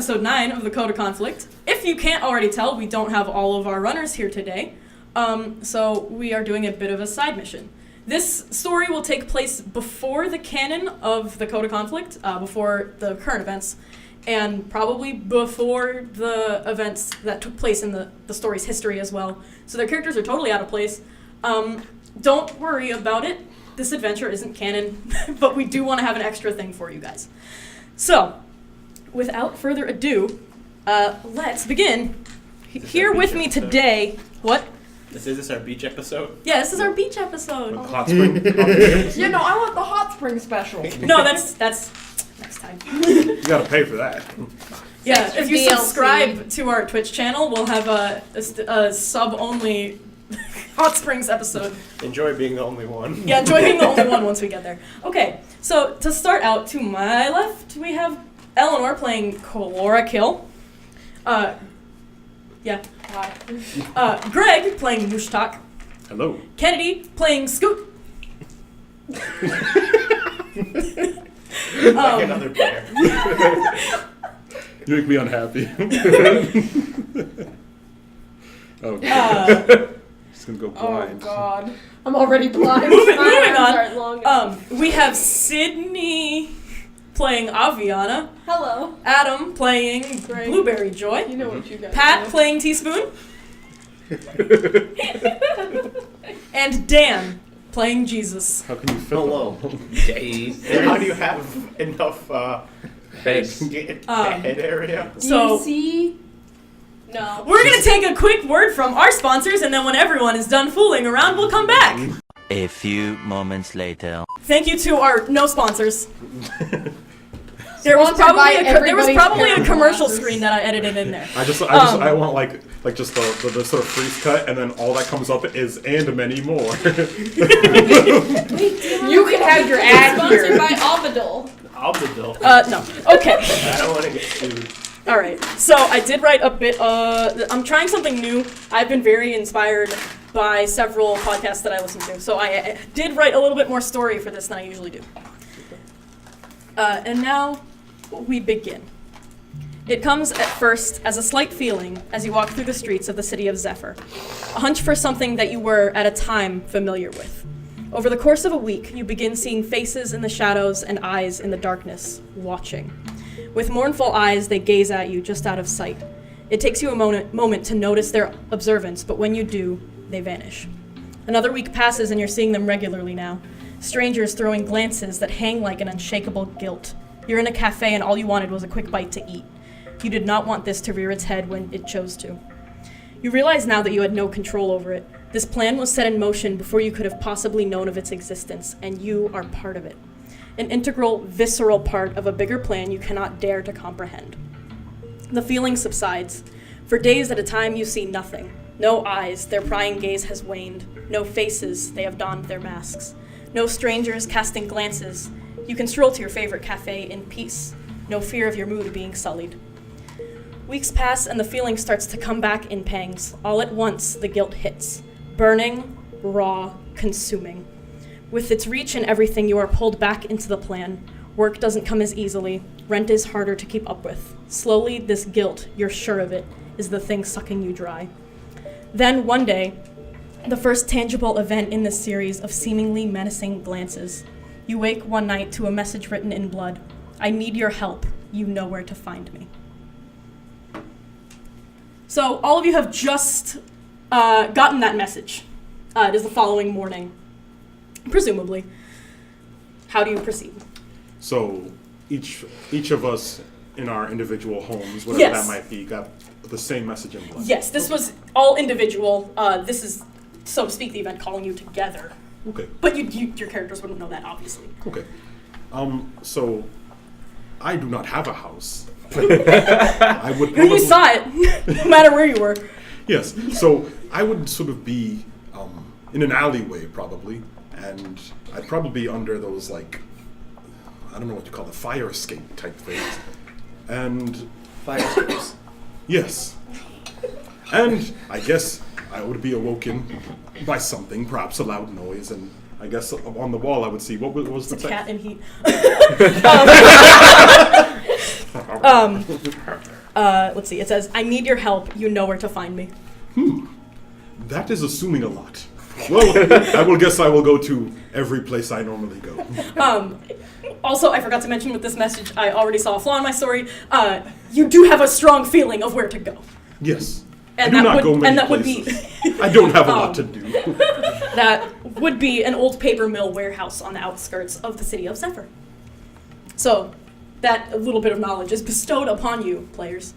episode 9 of the Coda Conflict. If you can't already tell, we don't have all of our runners here today. So we are doing a bit of a side mission. This story will take place before the canon of the Coda Conflict, before the current events, and probably before the events that took place in the story's history as well. So their characters are totally out of place. Don't worry about it. This adventure isn't canon, but we do want to have an extra thing for you guys. So, without further ado, let's begin. Here with me today, what? Is this our beach episode? Yeah, this is our beach episode. Hot spring. Yeah, no, I want the hot spring special. No, that's next time. You gotta pay for that. Yeah, if you DLC. subscribe to our Twitch channel, we'll have a sub-only Hot Springs episode. Enjoy being the only one. Yeah, enjoy being the only one once we get there. Okay, so to start out, to my left, we have Eleanor playing Colora Kill. Yeah. Hi. Greg playing Mushtak. Hello. Kennedy playing Scoot. Like another player. You make me unhappy. Oh, just gonna go Oh blind. God, I'm already blind. Moving My arms on. aren't long enough. We have Sydney playing Aviana. Hello. Adam playing Great. Blueberry Joy. You know what you guys Pat do. playing Teaspoon. And Dan playing Jesus. How can you fit Hello. them? How do you have enough head area? So see? No. we're going to take a quick word from our sponsors, and then when everyone is done fooling around, we'll come back. A few moments later. Thank you to our no sponsors. There was Sponsored by probably a everybody's commercial glasses. screen that I edited in there. I want like just the sort of freeze cut, and then all that comes up is and many more. You can have your ad Sponsored here. by Alvadol. Alvadil. No. Okay. I don't want to get sued. All right. So I did write a bit. I'm trying something new. I've been very inspired by several podcasts that I listen to. So I did write a little bit more story for this than I usually do. And now we begin. It comes at first as a slight feeling as you walk through the streets of the city of Zephyr, a hunch for something that you were at a time familiar with. Over the course of a week, you begin seeing faces in the shadows and eyes in the darkness, watching. With mournful eyes, they gaze at you just out of sight. It takes you a moment to notice their observance, but when you do, they vanish. Another week passes and you're seeing them regularly now. Strangers throwing glances that hang like an unshakable guilt. You're in a cafe and all you wanted was a quick bite to eat. You did not want this to rear its head when it chose to. You realize now that you had no control over it. This plan was set in motion before you could have possibly known of its existence, and you are part of it. An integral, visceral part of a bigger plan you cannot dare to comprehend. The feeling subsides. For days at a time you see nothing. No eyes, their prying gaze has waned. No faces, they have donned their masks. No strangers casting glances. You can stroll to your favorite cafe in peace. No fear of your mood being sullied. Weeks pass and the feeling starts to come back in pangs. All at once, the guilt hits. Burning, raw, consuming. With its reach and everything, you are pulled back into the plan. Work doesn't come as easily. Rent is harder to keep up with. Slowly, this guilt, you're sure of it, is the thing sucking you dry. Then, one day, the first tangible event in this series of seemingly menacing glances. You wake one night to a message written in blood. I need your help. You know where to find me. So, all of you have just gotten that message. It is the following morning. Presumably. How do you proceed? So each of us in our individual homes, whatever Yes. that might be, got the same message in blood. Yes, this was all individual. This is, so to speak, the event calling you together. Okay. But your characters wouldn't know that, obviously. Okay. So I do not have a house. I would You saw it, no matter where you were. Yes. So I would sort of be in an alleyway probably, and I'd probably be under those like, I don't know what you call the fire escape type things. And Fire escapes. yes. And I guess I would be awoken by something, perhaps a loud noise, and I guess on the wall I would see what was the It's a cat text. in heat. Let's see. It says, "I need your help. You know where to find me." That is assuming a lot. Well, I will guess I will go to every place I normally go. Also, I forgot to mention with this message, I already saw a flaw in my story. You do have a strong feeling of where to go. Yes. And I do that not would, go many and that places. would be I don't have a lot to do. that would be an old paper mill warehouse on the outskirts of the city of Zephyr. So, that little bit of knowledge is bestowed upon you, players.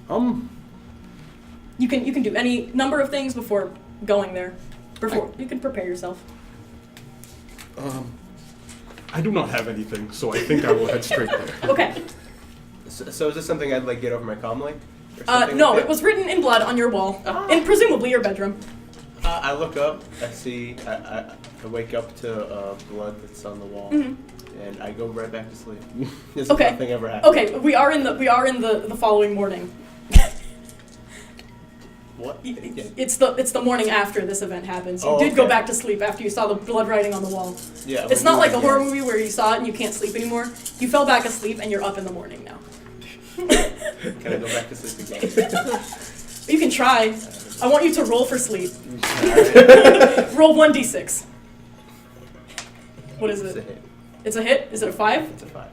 You can do any number of things before going there. You can prepare yourself. I do not have anything, so I think I will head straight there. Okay. So is this something I'd like get over my comm link? Or No, something like it was written in blood on your wall, in presumably your bedroom. I look up, I see, I wake up to blood that's on the wall, and I go right back to sleep. As if Okay. nothing ever happened. Okay, we are in the following morning. What? Yeah. It's the morning after this event happens. You Oh, did go okay. back to sleep after you saw the blood writing on the wall. Yeah. It's not like a horror movie where you saw it and you can't sleep anymore. You fell back asleep and you're up in the morning now. Can I go back to sleep again? You can try. I want you to roll for sleep. Alright. Roll 1d6. What is It's a it? hit. It's a hit? Is it a 5? It's a 5.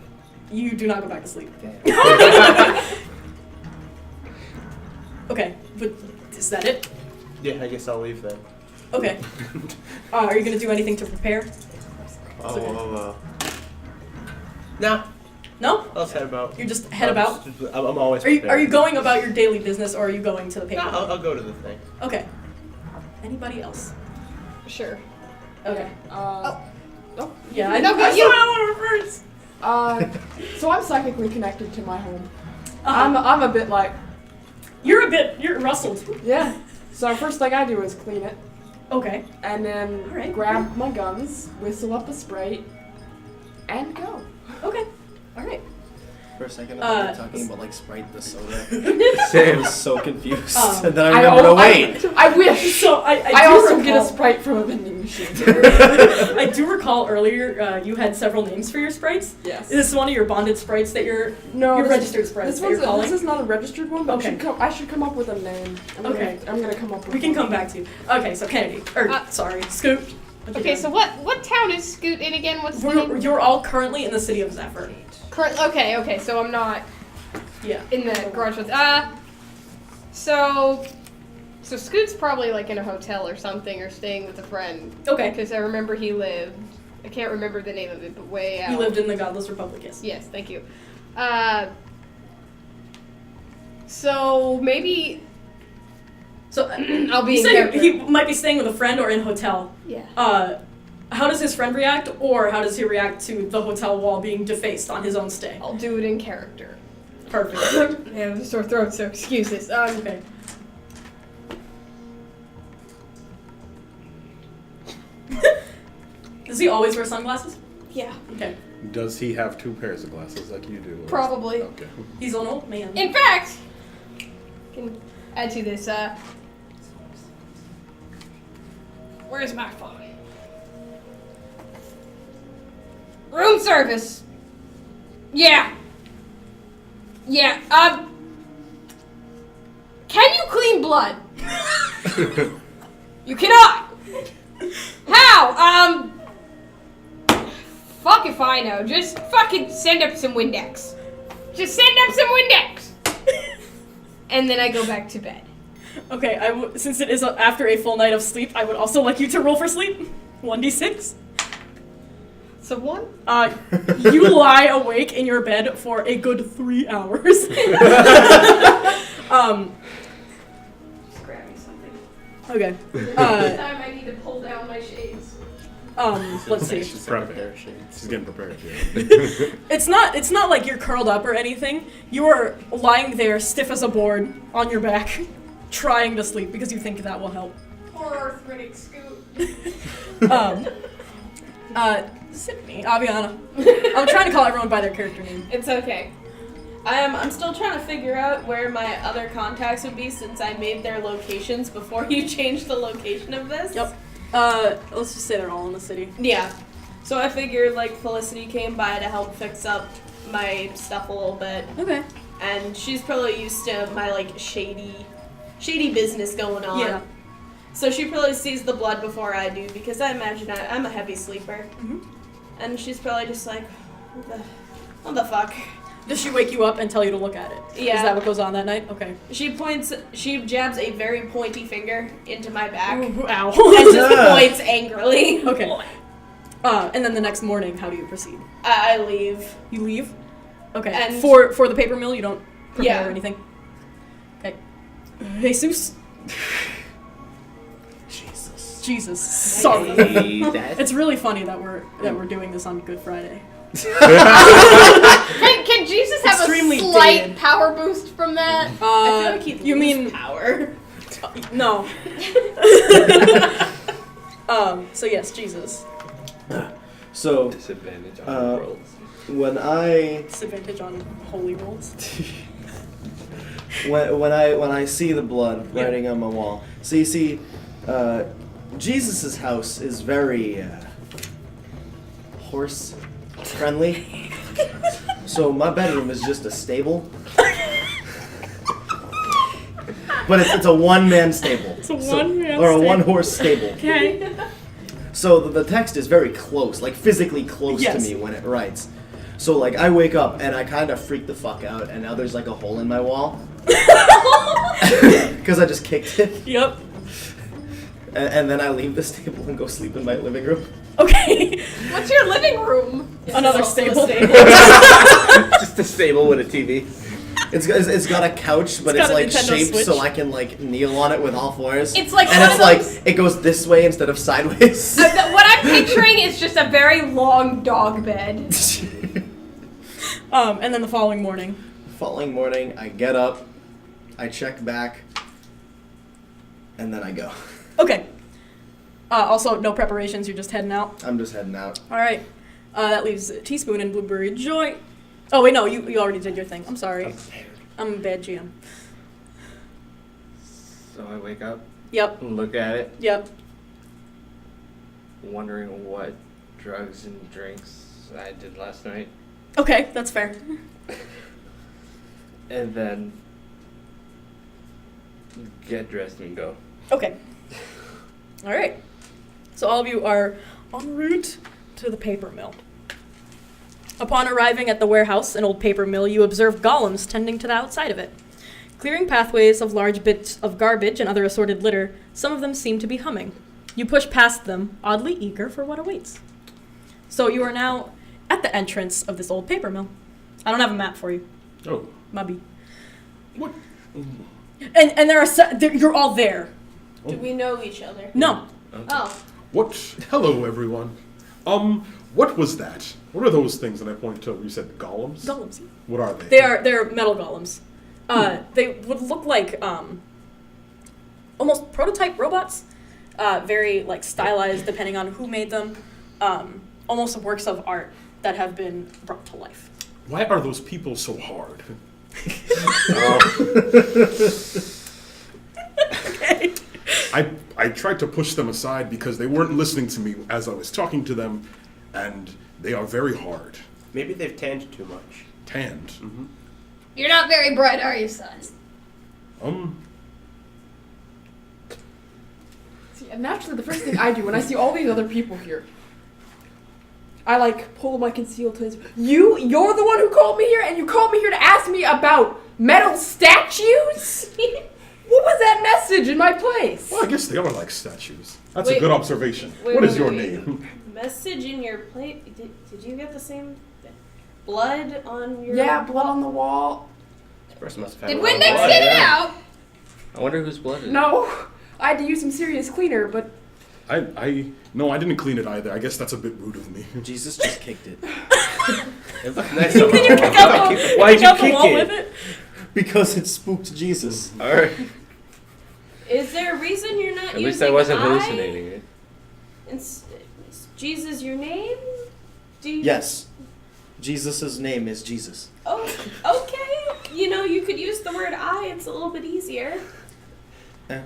You do not go back to sleep. Damn. Okay, but is that it? Yeah, I guess I'll leave then. Okay. Are you going to do anything to prepare? Nah, No? I'll just head about. You're just head about? I'm always Are you prepared. going about your daily business or are you going to the paper? Nah, I'll go to the thing. Okay. Anybody else? Sure. Okay. Yeah, No, but you- want to reverse. So I'm psychically connected to my home. Uh-huh. I'm a bit like, You're rustled. yeah. So first thing I do is clean it, Okay. and then Alright. grab my guns, whistle up a Sprite, and go. Okay. All right. For a second, I thought you were talking about like Sprite the soda. Same. I was so confused. Um, And then I remembered, wait. I wish. So I do also recall, get a Sprite from a vending machine. I do recall earlier you had several names for your sprites. Yes. Is this one of your bonded sprites that you're No, your this- registered sprites This that you're calling? this is not a registered one, but Okay. I should come up with a name. Okay. I'm gonna come up with We can one. come back to you. Okay, so Kennedy. Sorry, Scoot. What you Okay, doing? so what town is Scoot in again? What's the name? You're all currently in the city of Zephyr. Okay, so I'm not Yeah. in the garage with So Scoot's probably like in a hotel or something, or staying with a friend. Okay. Because I remember he lived. I can't remember the name of it, but way out. You lived in the Godless Republic, yes. Yes, thank you. So maybe So I'll be you in said character. he might be staying with a friend or in hotel. Yeah. How does his friend react, or how does he react to the hotel wall being defaced on his own stay? I'll do it in character. Perfect. I have a sore throat, so excuse this. Okay. Does he always wear sunglasses? Yeah. Okay. Does he have 2 pairs of glasses like you do? or- Probably. Okay. He's an old man. In fact, can add to this. Where's my phone? Room service. Yeah. Yeah. Can you clean blood? You cannot. How? Fuck if I know. Just fucking send up some Windex. Just send up some Windex. And then I go back to bed. Okay, since it is after a full night of sleep, I would also like you to roll for sleep. 1d6. So one? You lie awake in your bed for a good 3 hours. Just grab me something. Okay. This time I need to pull down my shades. Let's see. She's prepping. She's getting prepared. Yeah. It's not like you're curled up or anything. You are lying there stiff as a board on your back, trying to sleep because you think that will help. Poor arthritic Scoot. Sydney, Aviana. I'm trying to call everyone by their character name. It's okay. I'm still trying to figure out where my other contacts would be since I made their locations before you changed the location of this. Yep. Let's just say they're all in the city. Yeah. So I figured like Felicity came by to help fix up my stuff a little bit, Okay. and she's probably used to my like shady business going on. Yeah. So she probably sees the blood before I do because I imagine I'm a heavy sleeper, and she's probably just like, what the fuck? Does she wake you up and tell you to look at it? Yeah. Is that what goes on that night? Okay. She jabs a very pointy finger into my back Ooh, ow. and just points angrily. Okay. And then the next morning, how do you proceed? I leave. You leave? Okay. And- for the paper mill, you don't prepare Yeah. anything? Okay. Jesus. Jesus. Sorry. It's really funny that we're doing this on Good Friday. Can Jesus have Extremely a slight dated. power boost from that? I feel like he you loses mean power. no? So yes, Jesus. So Disadvantage on rolls. when I Disadvantage on holy rolls. when I see the blood writing on my wall, so you see, Jesus's house is very horse friendly. So my bedroom is just a stable, but it's a one-man stable. It's a one-man or a stable. one-horse stable. Okay. So the text is very close, like physically close Yes. to me when it writes. So like I wake up and I kind of freak the fuck out, and now there's like a hole in my wall because I just kicked it, Yep. and then I leave the stable and go sleep in my living room. Okay. What's your living room? Another stable. Just a stable with a TV. It's got a couch, but It's it's got a like Nintendo shaped so Switch. I can like kneel on it with all fours. It's like and one it's of like those- it goes this way instead of sideways. What I'm picturing is just a very long dog bed. And then the following morning. Following morning, I get up, I check back, and then I go. Okay. Also, no preparations. You're just heading out. I'm just heading out. All right. That leaves Teaspoon and Blueberry Joy. Oh wait, no, you already did your thing. I'm sorry. I'm a bad GM. So I wake up, Yep. look at it, Yep. wondering what drugs and drinks I did last night, Okay, that's fair. and then get dressed and go. Okay. All right. So all of you are en route to the paper mill. Upon arriving at the warehouse, an old paper mill, you observe golems tending to the outside of it. Clearing pathways of large bits of garbage and other assorted litter, some of them seem to be humming. You push past them, oddly eager for what awaits. So you are now at the entrance of this old paper mill. I don't have a map for you. Oh. Mubby. What? And you're all there. Do we know each other? No. Oh. What? Hello, everyone. What was that? What are those things that I pointed to? You said golems? Golems. What are they? They're metal golems. They would look like almost prototype robots. Very like stylized, depending on who made them. Almost works of art that have been brought to life. Why are those people so hard? Okay. I tried to push them aside because they weren't listening to me as I was talking to them, and they are very hard. Maybe they've tanned too much. Tanned. Mm-hmm. You're not very bright, are you, son? See, and naturally, the first thing I do when I see all these other people here, I like pull my concealed taser. You're the one who called me here, and you called me here to ask me about metal statues? What was that message in my place? Well, I guess they are like statues. That's Wait, a good observation. wait, What is wait, your wait. name? Message in your plate. Did you get the same blood on your? Yeah, blood on the wall. This person must have had Did a lot of Windex blood, get it yeah. out? I wonder whose blood it is. No, I had to use some serious cleaner, but No, I didn't clean it either. I guess that's a bit rude of me. Jesus just kicked it. It looked nice. Can you kick out the, Why'd you out the kick wall it? with it? Because it spooked Jesus. Alright. Is there a reason you're not At using least I wasn't I? hallucinating it. Is Jesus your name? Do you? Yes. Jesus' name is Jesus. Oh, okay. You know, you could use the word I. It's a little bit easier. Eh.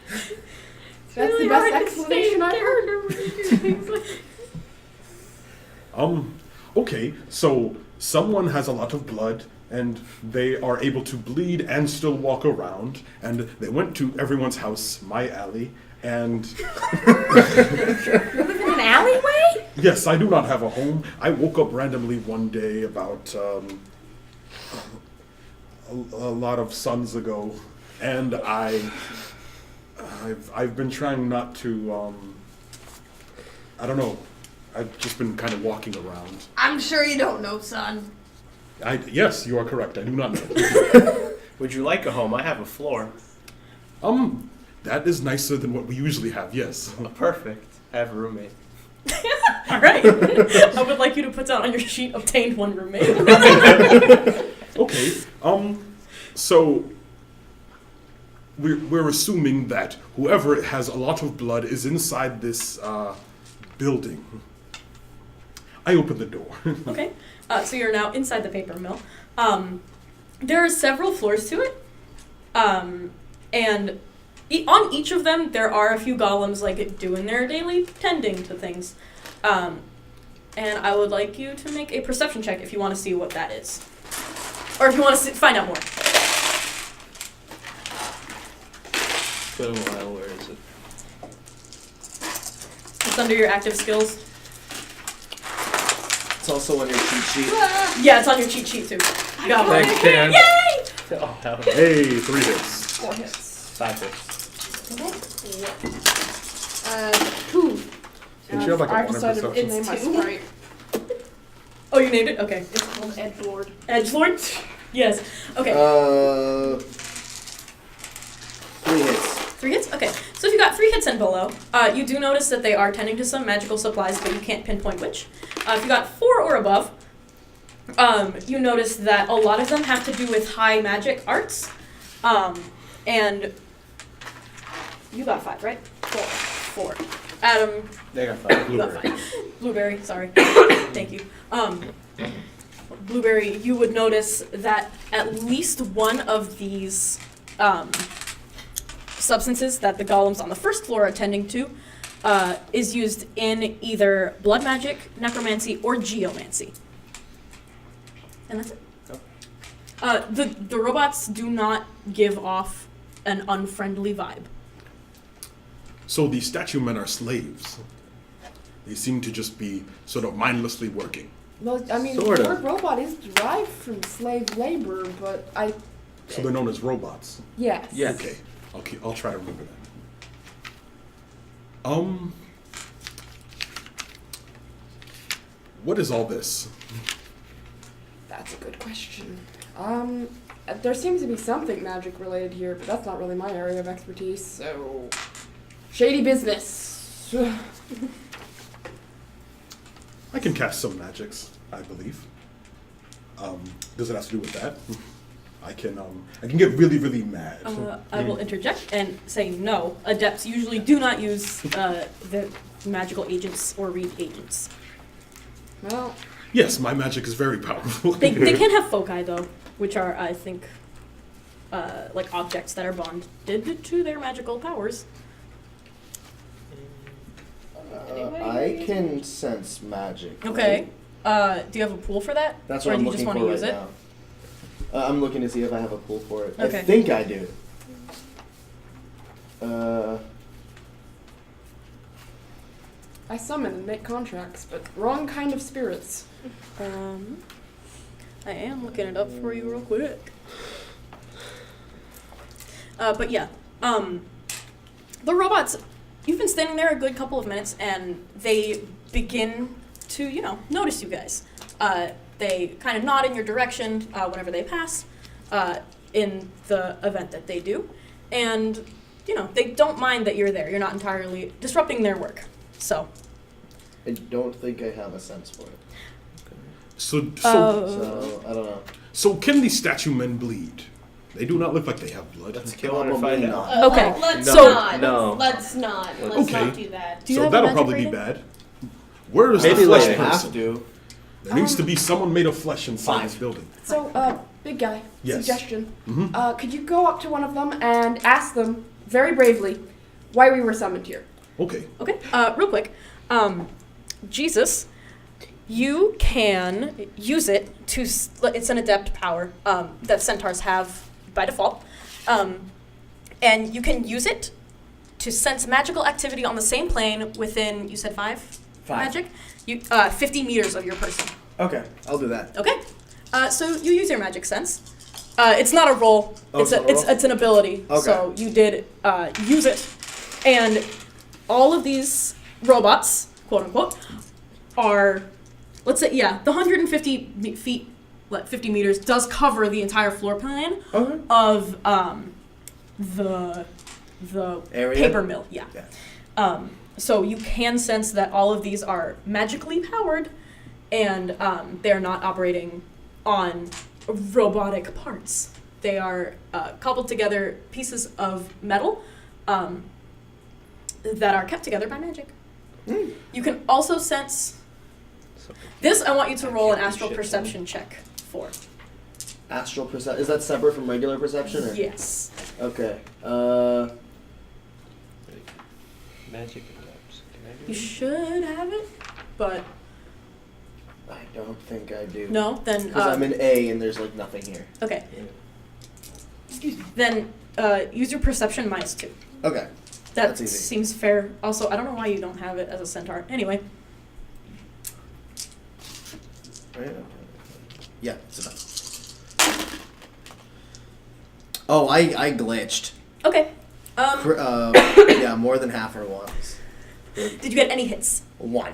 It's that's really the best hard to stay explanation in I've heard. character when you do things like Okay, so someone has a lot of blood, and they are able to bleed and still walk around, and they went to everyone's house, my alley, and... You live in an alleyway? Yes, I do not have a home. I woke up randomly one day about a lot of suns ago, and I've been trying not to, I don't know, I've just been kind of walking around. I'm sure you don't know, son. Yes, you are correct. I do not know. Would you like a home? I have a floor. That is nicer than what we usually have, yes. Perfect. I have a roommate. All right. I would like you to put down on your sheet, obtained one roommate. Okay. So we're assuming that whoever has a lot of blood is inside this building. I open the door. Okay. So you're now inside the paper mill. There are several floors to it. And on each of them, there are a few golems, like, doing their daily tending to things. And I would like you to make a perception check if you want to see what that is. Or if you want to find out more. It's been a while. Where is it? It's under your active skills. It's also on your cheat sheet. Yeah, it's on your cheat sheet, too. You got one. Thanks, Dan. Yay! Oh, hell. Hey, 3 hits. 4 hits. 5 hits. Who? Did you have like a I've 1 decided to perception? name my sprite. Oh, you named it? Okay. It's called Edgelord. Edgelord? Yes. Okay. 3 hits. 3 hits? Okay. So if you got 3 hits and below, you do notice that they are tending to some magical supplies, but you can't pinpoint which. If you got 4 or above, you notice that a lot of them have to do with high magic arts. And you got 5, right? 4. Adam, They got 5. you got 5. Blueberry, sorry. Thank you. Blueberry, you would notice that at least one of these substances that the golems on the first floor are tending to is used in either blood magic, necromancy, or geomancy. And that's it. The robots do not give off an unfriendly vibe. So the statue men are slaves. They seem to just be sort of mindlessly working. Well, I mean, Sort the of. word robot is derived from slave labor, but So they're known as robots. yes. Yes. Okay, I'll try to remember that. What is all this? That's a good question. There seems to be something magic related here, but that's not really my area of expertise, so... Shady business. I can cast some magics, I believe. Does it have to do with that? I can get really, really mad. I will interject and say no. Adepts usually do not use the magical agents or read agents. Well, Yes, my magic is very powerful. They can have foci, though, which are, I think, like objects that are bonded to their magical powers. I can sense magic. Okay. right? Do you have a pool for that? That's or what do I'm you just looking want for to right use it? now. I'm looking to see if I have a pool for it. Okay. I think I do. I summon and make contracts, but wrong kind of spirits. I am looking it up for you real quick. But yeah, the robots, you've been standing there a good couple of minutes, and they begin to, notice you guys. They kind of nod in your direction whenever they pass in the event that they do. And, they don't mind that you're there. You're not entirely disrupting their work. So. I don't think I have a sense for it. So I don't know. So can these statue men bleed? They do not look like they have blood. Let's kill one and Probably find not. out. Okay, Let's so- not. No. Let's not. Let's Okay. not do that. Do you So have a that'll magic probably be rating? bad. Where is Maybe the flesh later. person? Have to. There needs to be someone made of flesh inside this building. So, big guy, Yes. suggestion. Mhm. Could you go up to one of them and ask them, very bravely, why we were summoned here? Okay. Okay, real quick. Jesus, you can use it to. It's an adept power that centaurs have by default, and you can use it to sense magical activity on the same plane within. You said five magic. 50 meters of your person. Okay, I'll do that. Okay, so you use your magic sense. It's not a roll. It's an ability. Okay. So you did use it, and all of these robots, quote unquote, are, let's say, the 150 feet, 50 meters does cover the entire floor plan of the area? paper mill. Yeah. So you can sense that all of these are magically powered, and they're not operating on robotic parts. They are cobbled together pieces of metal that are kept together by magic. You can also sense... This I want you to roll an astral perception check for. Astral perception? Is that separate from regular perception? Or? Yes. Okay. Magic adapts. Can I do You should have it, but... I don't think I do. No? Then... Because I'm in A and there's like nothing here. Okay. Excuse me. Then use your perception -2. Okay. That That's easy. seems fair. Also, I don't know why you don't have it as a centaur. Anyway. Right? Yeah, it's enough. Oh, I glitched. Okay. Yeah, more than half are ones. Did you get any hits? 1.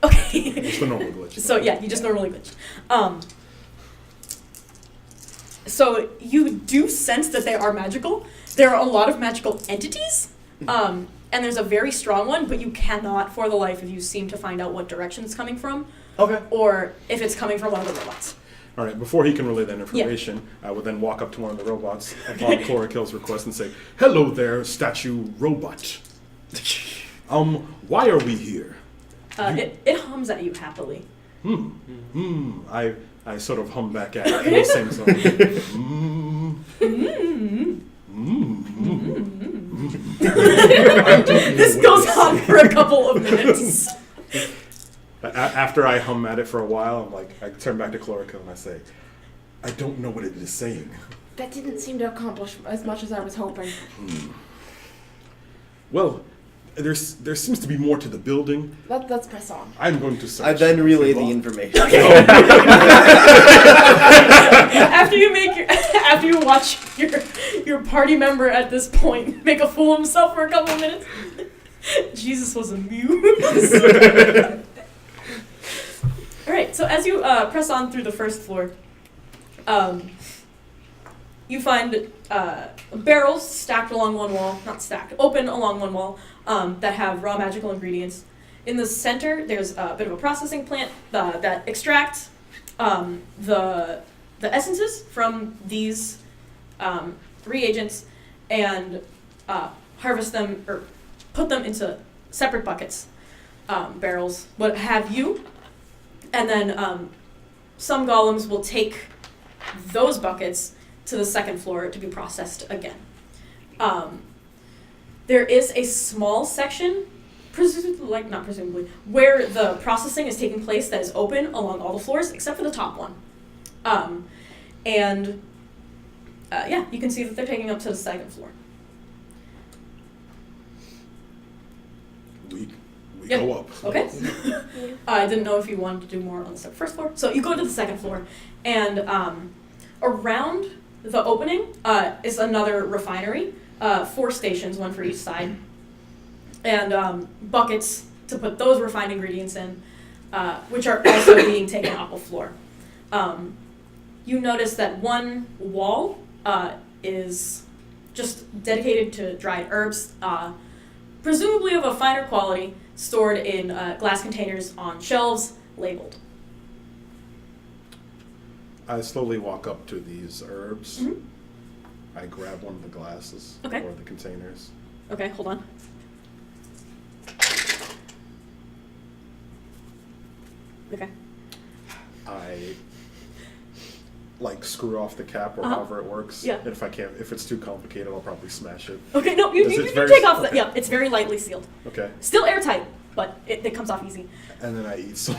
Okay. Just the normal glitch. So yeah, you just normally glitch. So you do sense that they are magical. There are a lot of magical entities, and there's a very strong one, but you cannot, for the life of you, seem to find out what direction it's coming from. Okay. Or if it's coming from one of the robots. All right, before he can relay that information, I would then walk up to one of the robots upon Chlorokill's request and say, "Hello there, statue robot. Why are we here?" It hums at you happily. I sort of hum back at it in the same song. This goes on for a couple of minutes. After I hum at it for a while, I'm like, I turn back to Chlorokill and I say, "I don't know what it is saying." That didn't seem to accomplish as much as I was hoping. Well, there seems to be more to the building. Let's press on. I'm going to search. I then relay the information. After you watch your party member at this point make a fool of himself for a couple of minutes, Jesus was amused. All right, so as you press on through the first floor, you find barrels stacked along one wall, not stacked, open along one wall, that have raw magical ingredients. In the center, there's a bit of a processing plant that extracts the essences from these reagents and harvest them or put them into separate buckets, barrels, what have you. And then some golems will take those buckets to the second floor to be processed again. There is a small section, where the processing is taking place that is open along all the floors except for the top one. You can see that they're taking up to the second floor. We go up. Okay. I didn't know if you wanted to do more on the first floor. So you go to the second floor, and around the opening is another refinery, 4 stations, one for each side, and buckets to put those refined ingredients in, which are also being taken off the floor. You notice that one wall is just dedicated to dried herbs, presumably of a finer quality, stored in glass containers on shelves, labeled. I slowly walk up to these herbs. Mm-hmm. I grab one of the glasses Okay. or the containers. Okay, hold on. Okay. I screw off the cap or however it works. Yeah. And if it's too complicated, I'll probably smash it. Okay, no, you Is it can very- take off the, okay. yeah, it's very lightly sealed. Okay. Still airtight, but it comes off easy. And then I eat some.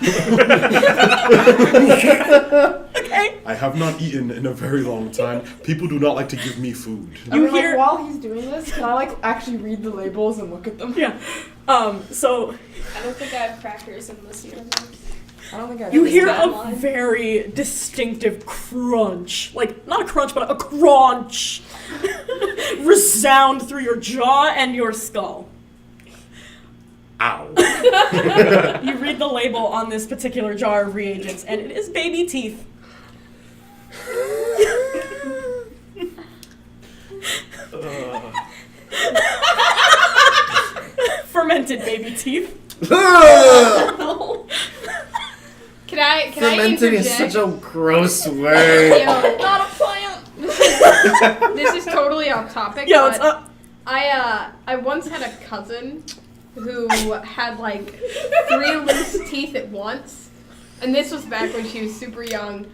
Okay. I have not eaten in a very long time. People do not like to give me food. You I mean, hear- while he's doing this, can I like actually read the labels and look at them? Yeah. So I don't think I have crackers in this universe. I don't think I. you hear that a line? very distinctive crunch, like not a crunch, but a crunch, resound through your jaw and your skull. Ow. You read the label on this particular jar of reagents, and it is baby teeth. Fermented baby teeth. Can I Fermenting is interject? such a gross word. Yo, Not a plant. this is totally off topic. Yo, but it's up. I once had a cousin who had like 3 loose teeth at once, and this was back when she was super young.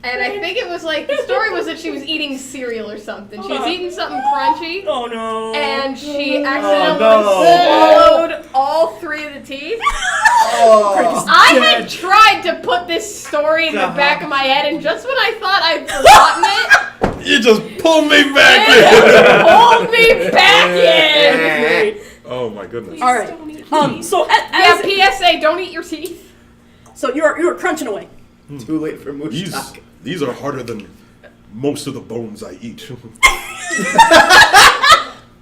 And I think it was like the story was that she was eating cereal or something. She was eating something crunchy, Oh no. and she accidentally no. swallowed all 3 of the teeth. Oh. I had tried to put this story in the back of my head, and just when I thought I'd forgotten it, You just pulled me back it in. pulled me back in. Oh my goodness. All right. So Yeah, PSA, don't eat your teeth. so you're crunching away. Too late for mush These talk. these are harder than most of the bones I eat. Well,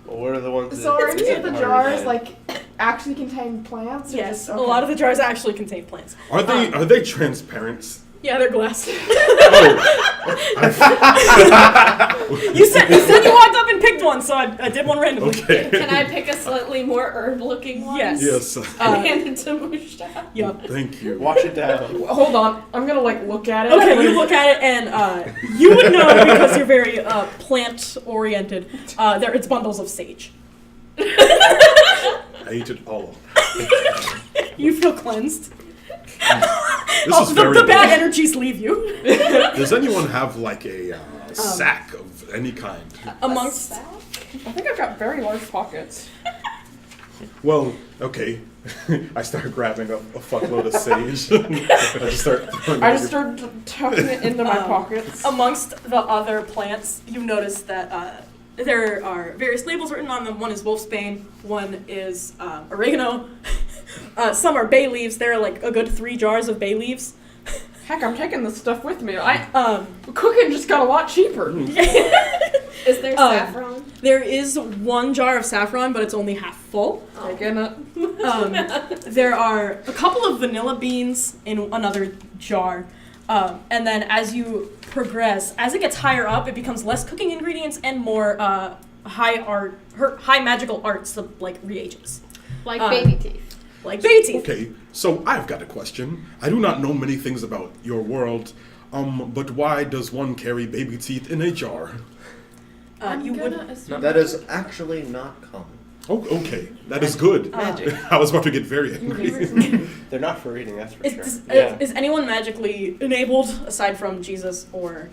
what are the ones So are that any of the already jars had? like actually contain plants? Or Yes, just, a lot of the jars actually contain plants. Are they transparent? Yeah, they're glass. Oh, You said you walked up and picked one, so I did one randomly. okay. Can I pick a slightly more herb-looking one? Yes. Yes. And hand it to Mushta. Yep. Thank you. Wash it down. Hold on, I'm gonna like look at it. Okay, you look at it and you would know because you're very plant-oriented. It's bundles of sage. I ate it all. You feel cleansed. This is very The bad energies leave you. Does anyone have like a sack of any kind? Amongst I think I've got very large pockets. Well, okay. I start grabbing a fuckload of sage. I just start throwing I it just started tucking it into my pockets. amongst the other plants, you notice that there are various labels written on them. One is wolfsbane, one is oregano. Some are bay leaves. There are like a good 3 jars of bay leaves. Heck, I'm taking this stuff with me. Cooking just got a lot cheaper. Is there saffron? There is 1 jar of saffron, but it's only half full. Taking it. There are a couple of vanilla beans in another jar. And then as you progress, as it gets higher up, it becomes less cooking ingredients and more high magical arts, like reagents. Like baby teeth. Like baby teeth. Okay, so I've got a question. I do not know many things about your world, but why does one carry baby teeth in a jar? You would. That is actually not common. Oh, okay, that is good. Magic. I was about to get very angry. They're not for eating, that's for sure. Is anyone magically enabled aside from Jesus or?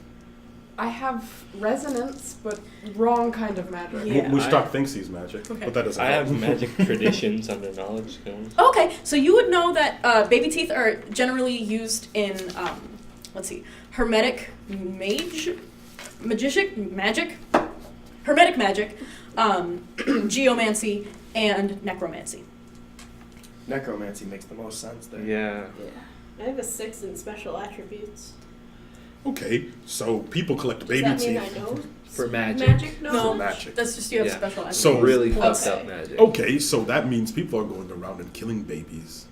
I have resonance, but wrong kind of magic. Yeah. Mushtak thinks he's magic, Okay. but that doesn't I help. have magic traditions under knowledge stones. Okay, so you would know that baby teeth are generally used in, hermetic magic, geomancy, and necromancy. Necromancy makes the most sense there. Yeah. I have a 6 in special attributes. Okay, so people collect baby Does that mean teeth. I know For magic. magic No. knowledge? Magic. That's just you have Yeah. special attributes. So Really Okay. fucked up magic. Okay, so that means people are going around and killing babies.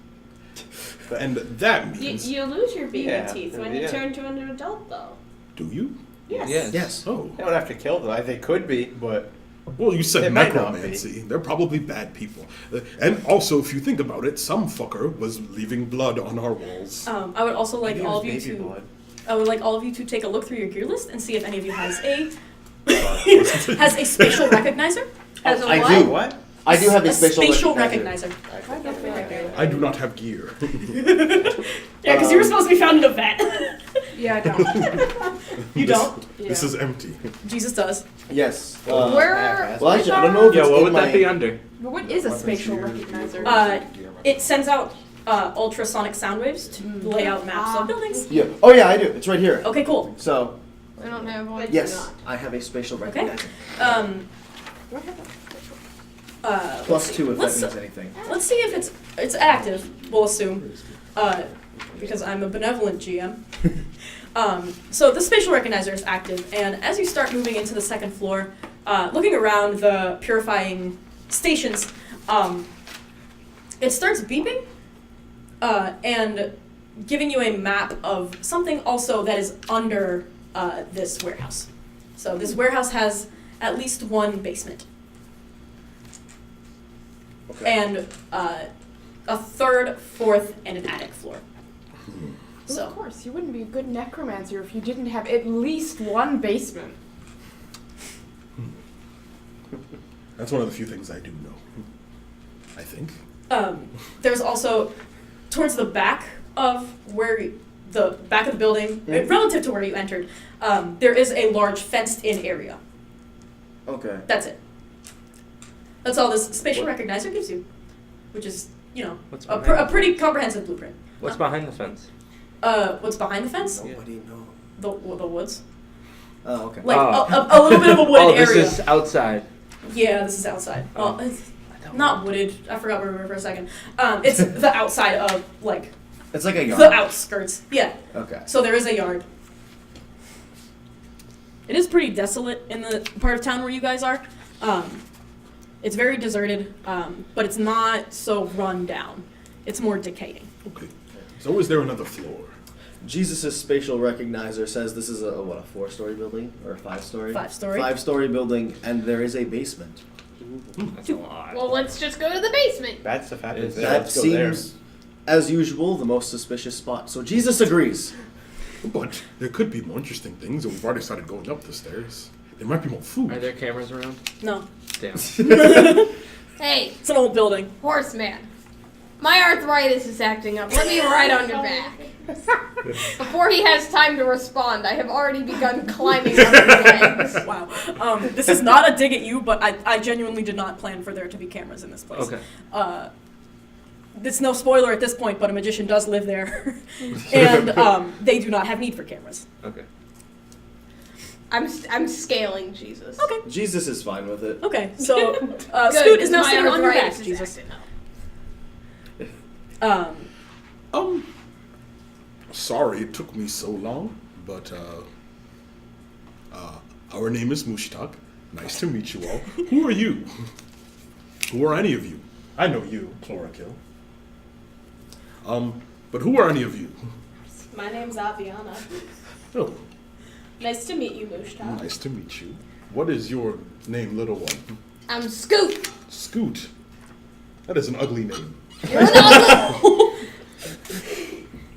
And that means... You lose your baby Yeah, teeth when yeah. you turn to an adult, though. Do you? Yes. Yes. Yes. Oh. They don't have to kill them. They could be, but Well, you said They might not necromancy. They're probably bad people. And also, if you think about it, some fucker was leaving blood on our walls. I would also like maybe it all was of you baby to. blood. I would like all of you to take a look through your gear list and see if any of you has a has a spatial recognizer. As a I what? do. What? I do have a A spatial spatial recognizer. recognizer. I do not have gear. Yeah, because you were supposed to be found in a vet. Yeah, I don't. You don't. This is empty. Jesus does. Yes. Where? Well, actually, I don't know if Yeah, it's what in would my... that be under? But what is a spatial recognizer? it sends out ultrasonic sound waves to lay out maps of buildings. Yeah. Oh yeah, I do. It's right here. Okay, cool. So I don't have one. yes, I have a spatial Okay. recognizer. Plus 2 if that let's- means anything. Let's see if it's active. We'll assume, because I'm a benevolent GM. So the spatial recognizer is active, and as you start moving into the second floor, looking around the purifying stations, it starts beeping and giving you a map of something also that is under this warehouse. So this warehouse has at least one basement. Okay. And a third, fourth, and an attic floor. Well, So, of course, you wouldn't be a good necromancer if you didn't have at least one basement. That's one of the few things I do know. I think. there's also, towards the back of the back of the building, relative to where you entered, there is a large fenced-in area. Okay. That's it. That's all this spatial recognizer gives you, which is, What's a behind pretty comprehensive blueprint. What's behind the fence? What's behind the fence? Nobody knows. The woods. Oh, okay. Like a little bit of a wooded area. This is outside. Yeah, this is outside. Oh. Well, it's not wooded. I forgot where we were for a second. It's the outside of, like, It's like a yard. the outskirts. Yeah. Okay. So there is a yard. It is pretty desolate in the part of town where you guys are. It's very deserted, but it's not so run down. It's more decaying. Okay. So is there another floor? Jesus' spatial recognizer says this is a 4-story building or a 5-story? 5-story. 5-story building, and there is a basement. That's a lot. Well, let's just go to the basement. That's the fact that That let's go there. seems, as usual, the most suspicious spot. So Jesus agrees. But there could be more interesting things, and we've already started going up the stairs. There might be more food. Are there cameras around? No. Damn. Hey, It's an old building. horseman. My arthritis is acting up. Let me ride on your back. Before he has time to respond, I have already begun climbing on his legs. Wow. This is not a dig at you, but I genuinely did not plan for there to be cameras in this place. Okay. It's no spoiler at this point, but a magician does live there. And they do not have need for cameras. Okay. I'm scaling Jesus. Okay. Jesus is fine with it. Okay, so Good, Scoot is now my sitting on your back, arthritis is Jesus. acting up. Sorry it took me so long, but our name is Mushtak. Nice to meet you all. Who are you? Who are any of you? I know you, Chlorakill. But who are any of you? My name's Aviana. Oh, Nice to meet you, Mushta. nice to meet you. What is your name, little one? I'm Scoot. Scoot. That is an ugly name. You're an ugly.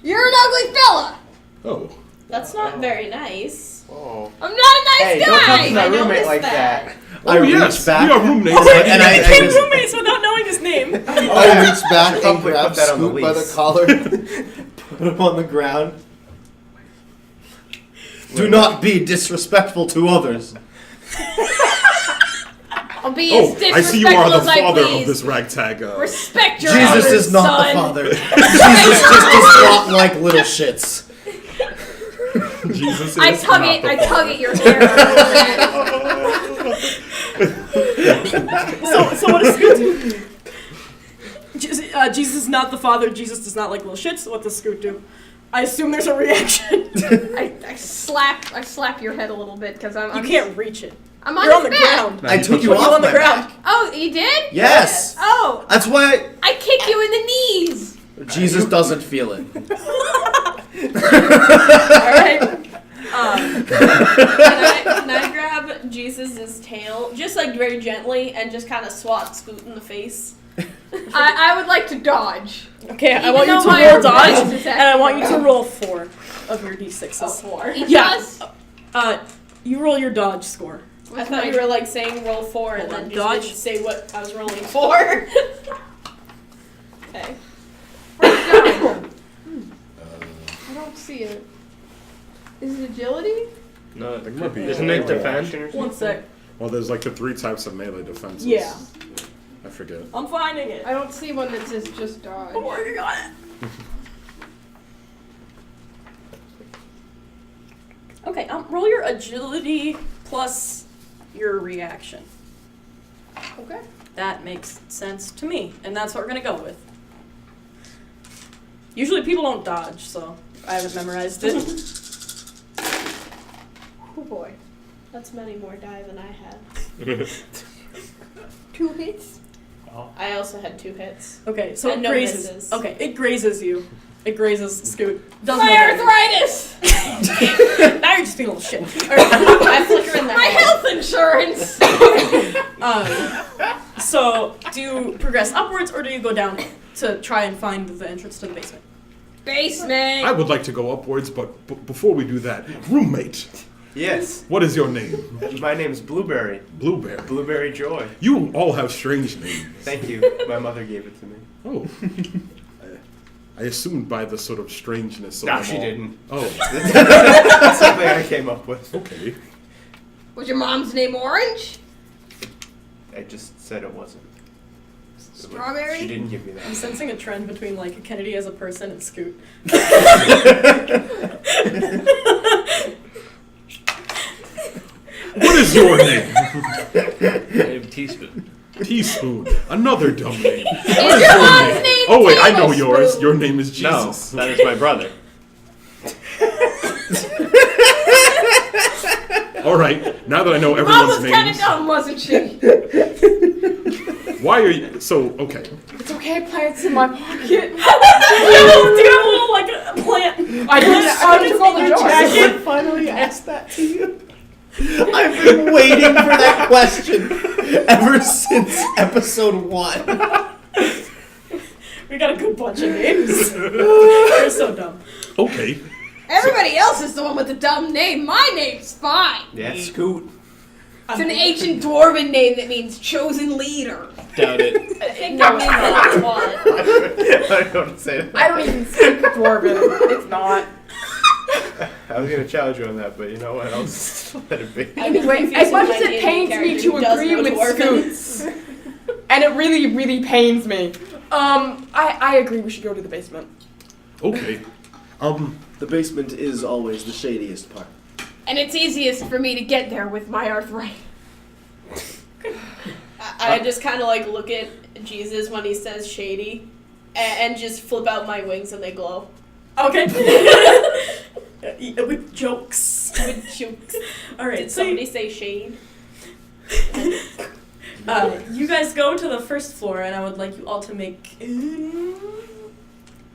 You're an ugly fella. Oh, That's not very nice. Oh. I'm not a nice Hey, guy. don't talk to my I roommate noticed like that. that. I reach yes, back. we are roommates. Oh, And you I became just- roommates without knowing his name. I reach back and Probably grab put that on the Scoot by the lease. collar, put him on the ground. Do not be disrespectful to others. I'll be Oh, as I see you are disrespectful the as I father please. of this ragtag. Respect your Jesus elders, is not son. the father. Jesus just does not like little shits. Jesus is I tug not it. the I father. tug at your hair. So what does Scoot do? Jesus is not the father. Jesus does not like little shits. What does Scoot do? I assume there's a reaction. I slap your head a little bit because I'm. You can't reach it. I'm on You're his on the back. ground. No, I he took put you Put off you on the my ground. back. Oh, you did? Yes. Oh, That's why I kick you in the knees. Jesus doesn't feel it. Alright. Can I grab Jesus' tail, just like very gently, and just kind of swat Scoot in the face? I would like to dodge. Okay, I Even want you though to my roll arthritis dodge, is and I want you to acting roll 4 of your d6s. 4. Yeah. Just You roll your dodge score. I thought you were like saying roll 4 and Hold then on, just dodge. didn't say what I was rolling for. Okay. I don't see it. Is it agility? No, It might be isn't it melee defend? Action or One something? sec. Well, there's like the 3 types of melee defenses. Yeah. I forget. I'm finding it. I don't see one that says just dodge. I'm working on it. Okay, roll your agility plus your reaction. Okay. That makes sense to me, and that's what we're gonna go with. Usually people don't dodge, so I haven't memorized it. Oh boy. That's many more die than I had. 2 hits. I also had 2 hits. Okay, so And it no grazes. misses. Okay, it grazes you. It grazes Scoot. Doesn't My matter. arthritis! Now you're just being a little shit. I flicker in the My head. health insurance! So, do you progress upwards or do you go down to try and find the entrance to the basement? Basement! I would like to go upwards, but before we do that, roommate, Yes. what is your name? My name's Blueberry. Blueberry. Blueberry Joy. You all have strange names. Thank you. My mother gave it to me. Oh. I assumed by the sort of strangeness of No, them she all. didn't. Oh, That's something I came up with. okay. Was your mom's name Orange? I just said it wasn't. Strawberry? She didn't give me I'm that. sensing a trend between, like, Kennedy as a person and Scoot. What is your name? Name Teaspoon. Teaspoon. Another dumb name. Is your mom's name Oh wait, I know Tablespoon? yours. Your name is No, Jesus. that is my brother. All right. Now that I know Mom everyone's was kind names, of dumb, wasn't she? why are you? So okay. It's okay, plants in my pocket. Do you have a little, like, a plant? I took all the jars. Finally asked that to you. I've been waiting for that question ever since episode 1. We got a good bunch of names. You're so dumb. Okay. Everybody else is the one with the dumb name. My name's fine. Yeah, Scoot. It's an ancient dwarven name that means chosen leader. Doubt it. I think that means that it's one. I don't want to say that. I don't even speak Dwarven. It's not. I was going to challenge you on that, but you know what? I'll just let it be. Anyway, as much as it pains me to agree with Scoots, and it really, really pains me, I agree we should go to the basement. Okay. The basement is always the shadiest part. And it's easiest for me to get there with my arthritis. I just kind of like look at Jesus when he says shady, and just flip out my wings and they glow. Okay. With jokes. With jokes. Alright, Did so somebody say shade? you guys go to the first floor, and I would like you all to make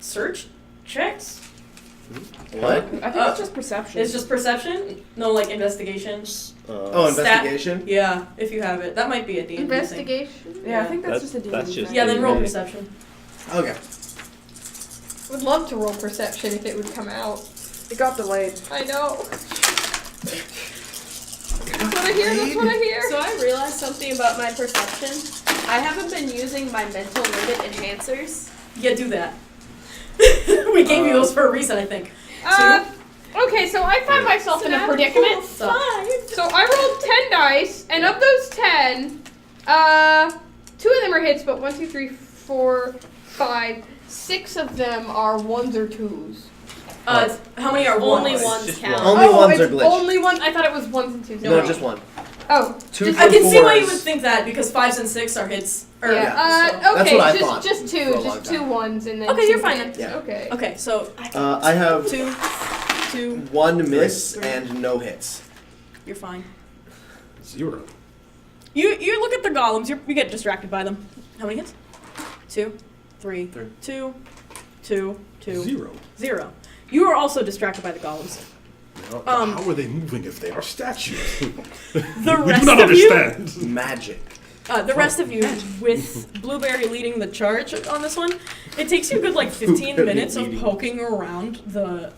search checks. What? I think it's just perception. It's just perception, no like investigation. Oh, investigation? Yeah, if you have it, that might be a D&D thing. Investigation? Yeah, I think that's just a That's D&D just- thing. Yeah, then roll Okay. perception. Okay. Would love to roll perception if it would come out. It got delayed. I know. That's what I hear, that's what I hear. So I realized something about my perception. I haven't been using my mental limit enhancers. Yeah, do that. We gave you those for a reason, I think. Okay, so I find myself in a predicament. So, So I rolled 10 dice, and of those 10, 2 of them are hits, but 1, 2, 3, 4, 5, 6 of them are 1s or 2s. how many are Only ones? ones Just count. Only ones are it's glitched. only one. I thought it was 1s and 2s. No, just one. Oh. 2 I can see why you fours. would think that, because 5s and 6 are hits. Or, Yeah. so. That's Okay. what I just thought just for a 2, long just time. 2 1s and then. Okay, 2 you're fine hits. then. Yeah. Okay. Okay, so I have 2, 1 miss 3. and no hits. You're fine. 0. You look at the golems. You get distracted by them. How many hits? 2, 3, 2, 2, 2, 0. 0. You are also distracted by the golems. How are they moving if they are statues? The we rest do not of you, understand. Magic. the rest of you, with Blueberry leading the charge on this one, it takes you a good like 15 minutes of poking around the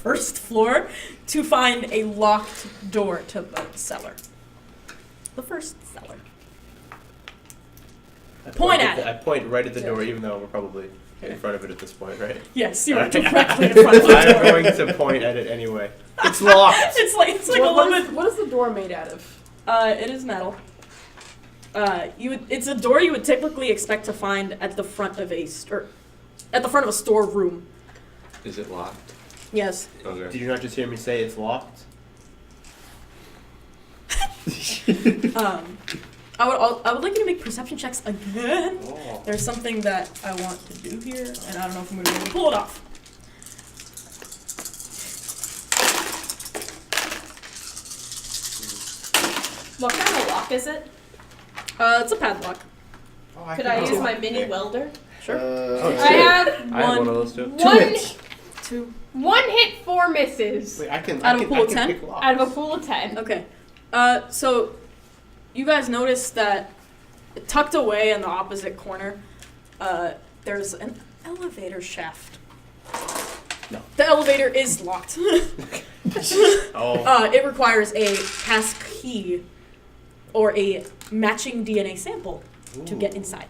first floor to find a locked door to the cellar. The first cellar. Point at it. I point right at the door, even though we're probably in front of it at this point, right? Yes, you are directly in front of the I'm door. going to point at it anyway. It's locked. It's like a little bit. What is the door made out of? It is metal. It's a door you would typically expect to find at the front of a storeroom. Is it locked? Yes. Okay. Did you not just hear me say it's locked? I would like you to make perception checks again. Oh. There's something that I want to do here, and I don't know if I'm going to be able to pull it off. What kind of lock is it? It's a padlock. Oh, Could I use my mini welder? Sure. I have I have one of those too. one, Two. 1 hit, 4 misses. Wait, I can. Out I of a can, pool I of can 10? pick locks. Out of a pool of 10. Okay. So you guys notice that tucked away in the opposite corner, there's an elevator shaft. No. The elevator is locked. Oh. It requires a pass key or a matching DNA sample to get inside.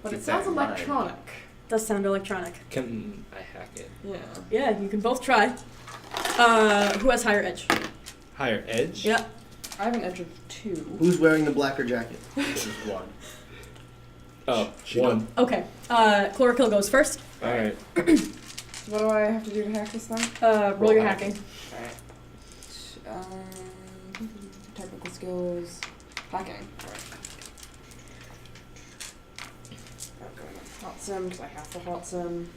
But it Keep sounds that in mind. electronic. Does sound electronic. Can I hack it? Yeah. Yeah, you can both try. Who has higher edge? Higher edge? Yeah. I have an edge of 2. Who's wearing the blacker jacket? This is one. Oh, She one. Okay. Chlorophyll goes first. Alright. What do I have to do to hack this thing? Roll your hacking. Alright. Technical skills. Hacking. Alright. Hot sim, because I have to hot sim.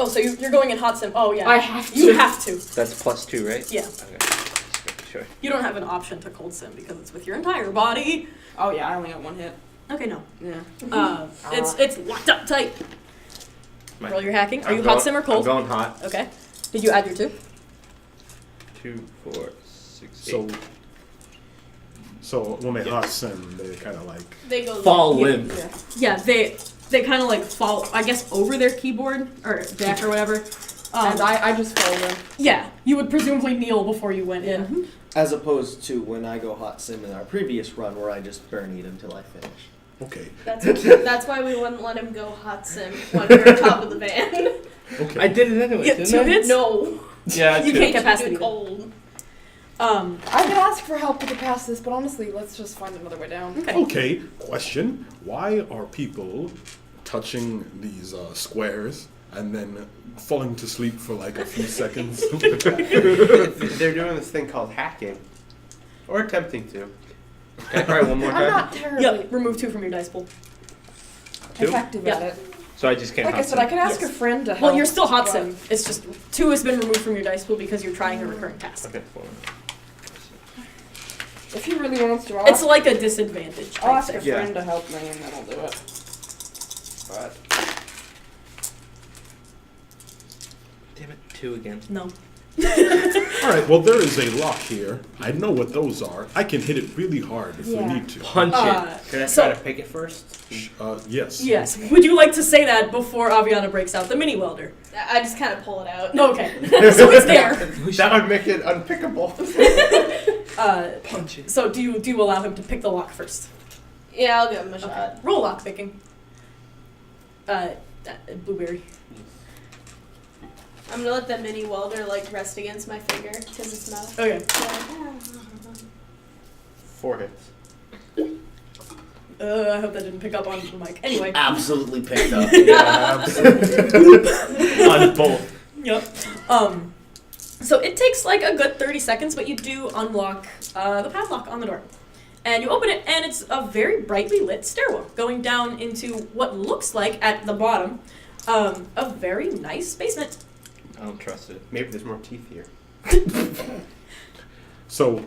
Oh, so you're going in hot sim. Oh, yeah. I have to. You have to. That's +2, right? Yeah. Okay. Just making sure. You don't have an option to cold sim because it's with your entire body. Oh yeah, I only got 1 hit. Okay, no. Yeah. It's locked up tight. My- Roll your hacking. Are I'm you going- hot sim or cold? I'm going hot. Okay. Did you add your 2? 2, 4, 6, 8. So when they hot sim, they kind of like They go Fall Yeah. limp. Yeah, they kind of like fall, I guess, over their keyboard or deck or whatever. And I just fell in. Yeah, you would presumably kneel before you went in. As opposed to when I go hot sim in our previous run where I just burn eat until I finish. okay, That's why we wouldn't let him go hot sim when we were top of the van. okay. I did it anyway, Yeah, didn't 2 I? hits? No. Yeah, You two. can't get past Too it. cold. I could ask for help to get past this, but honestly, let's just find another way down. Okay. Okay, question. Why are people touching these squares and then falling to sleep for like a few seconds? They're doing this thing called hacking. Or attempting to. Can I try one more I'm time? not terribly Yeah, remove 2 from your dice pool. effective Yeah. at it. So I just can't Like I hot said, sim. I could ask Yes. a friend to help. Well, you're still hot but- sim. It's just 2 has been removed from your dice pool because you're trying a recurring task. Okay, 4. If he really wants to, I'll It's ask, like a disadvantage. I'll type ask a thing. friend to help me and then I'll do it. But Damn it, 2 again. No. All right, well there is a lock here. I know what those are. I can hit it really hard if Yeah. we need to. Punch it. Can I So- try to pick it first? Yes. Yes. Would you like to say that before Aviana breaks out the mini welder? I just kind of pull it out. Okay. So it's there. That would make it unpickable. Punch it. So do you allow him to pick the lock first? Yeah, I'll give him a shot. Roll lock picking. Blueberry. I'm gonna let the mini welder like rest against my finger to the smell. Okay. 4 hits. I hope that didn't pick up on the mic. Anyway. Absolutely picked up. Yeah, absolutely. On both. Yep. So it takes like a good 30 seconds, but you do unlock the padlock on the door. And you open it, and it's a very brightly lit stairwell going down into what looks like, at the bottom, a very nice basement. I don't trust it. Maybe there's more teeth here. So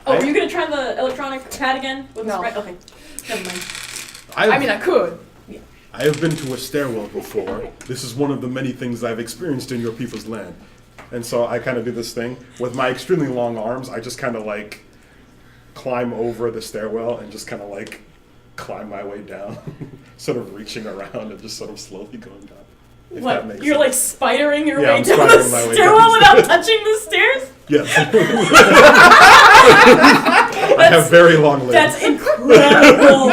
Oh, are you going to try the electronic pad again? With No. the sprite? Okay. Never mind. I mean, I could. I have been to a stairwell before. This is one of the many things I've experienced in your people's land. And so I kind of do this thing. With my extremely long arms, I just kind of like climb over the stairwell and just kind of like climb my way down, sort of reaching around and just sort of slowly going down. If that What? makes You're sense. like spidering your Yeah, way I'm down spidering the my way stairwell down. without touching the stairs? Yes. I have very long legs. That's incredible.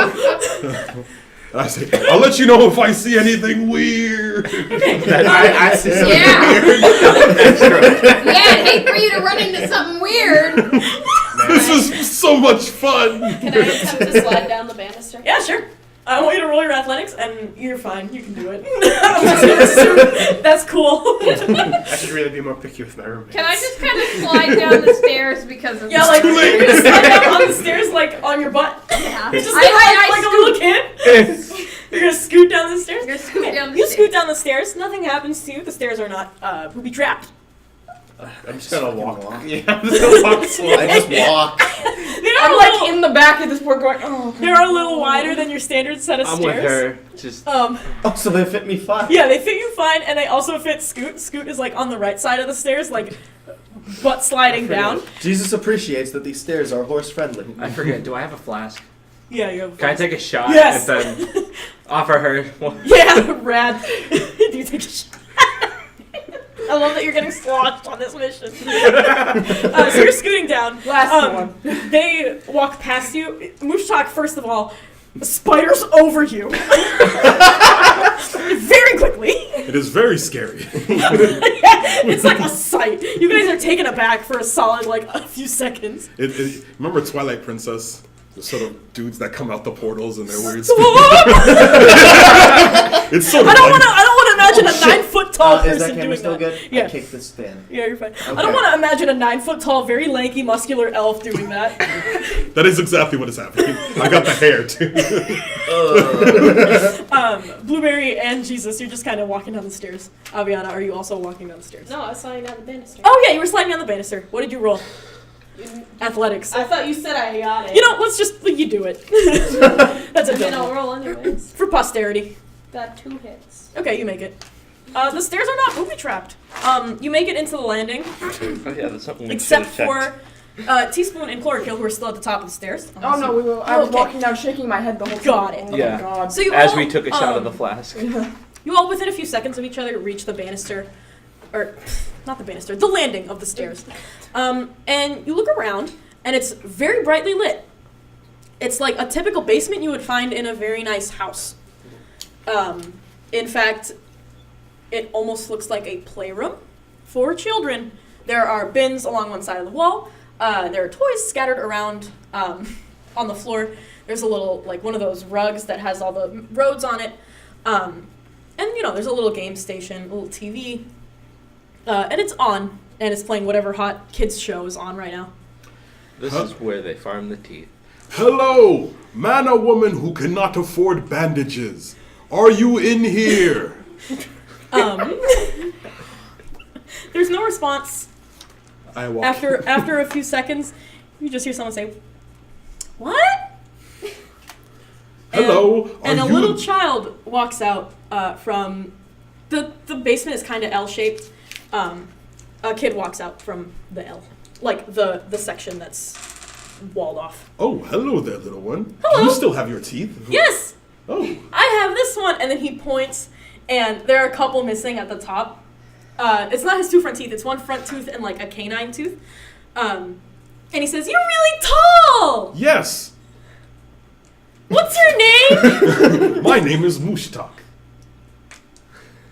And I say, I'll let you know if I see anything weird. I see something Yeah. weird. Yeah, I'd hate for you to run into something weird. This is so much fun. Can I attempt to slide down the banister? Yeah, sure. I want you to roll your athletics, and you're fine. You can do it. I'm just gonna assume that's cool. I should really be more picky with my roommates. Can I just kind of slide down the stairs because of Yeah, like you're gonna slide down on the stairs, like on your butt. Yeah. You're just I like a little kid. You're gonna scoot down the stairs. You're gonna scoot down the You stairs. scoot down the stairs. Nothing happens to you. The stairs are not booby trapped. I'm just gonna walk. Yeah, I'm just gonna walk slowly. I just walk. They are I'm a like little, in the back of this board going, oh. they are a little wider than your standard set of I'm with stairs. her. Just Oh, so they fit me fine. Yeah, they fit you fine, and they also fit Scoot. Scoot is like on the right side of the stairs, like butt sliding down. Jesus appreciates that these stairs are horse friendly. I forget. Do I have a flask? Yeah, you have. Can I take a shot Yes. and then offer her? One? Yeah, rad. Do you take a shot? I love that you're getting sloshed on this mission. So you're scooting down. Last one. They walk past you. Mushtak, first of all, spiders over you. Very quickly. It is very scary. It's like a sight. You guys are taken aback for a solid, like, a few seconds. Remember Twilight Princess? The sort of dudes that come out the portals and they're weird. It's sort of I don't like... want to imagine a 9 foot tall Is that person camera doing still that. good? Yeah. I kicked this fan. Yeah, you're fine. I Okay. don't want to imagine a 9 foot tall, very lanky, muscular elf doing that. That is exactly what is happening. I got the hair, too. Blueberry and Jesus, you're just kind of walking down the stairs. Aviana, are you also walking down the stairs? No, I was sliding down the banister. Oh yeah, you were sliding down the banister. What did you roll? Athletics. I thought you said I got it. You know, let's just you do it. That's a I mean, I'll joke. roll anyways. For posterity. Got 2 hits. Okay, you make it. The stairs are not booby trapped. You make it into the landing, Oh yeah, that's something we except should have for Teaspoon and Chlorokill, who are still at the top of the stairs. Oh no, we will. I was Okay. walking down shaking my head the whole time. Got it. Oh Yeah. my god. So you As all, we took a shot of the flask. You all, within a few seconds of each other, reach the banister, or not the banister, the landing of the stairs. And you look around, and it's very brightly lit. It's like a typical basement you would find in a very nice house. In fact, it almost looks like a playroom for children. There are bins along one side of the wall. There are toys scattered around on the floor. There's a little, like, one of those rugs that has all the roads on it. And, you know, there's a little game station, a little TV. And it's on, and it's playing whatever hot kids show is on right now. This is where they farm the teeth. Hello, man or woman who cannot afford bandages. Are you in here? There's no response. I walk. After a few seconds, you just hear someone say, "What?" Hello, And are a you little child walks out from the basement is kind of L-shaped. A kid walks out from the L, like the section that's walled off. Oh, hello there, little one. Hello. Do you still have your teeth? Yes, Oh, I have this one. And then he points, and there are a couple missing at the top. It's not his 2 front teeth. It's 1 front tooth and like a canine tooth. And he says, "You're really tall. yes. What's your name?" My name is Mushtak.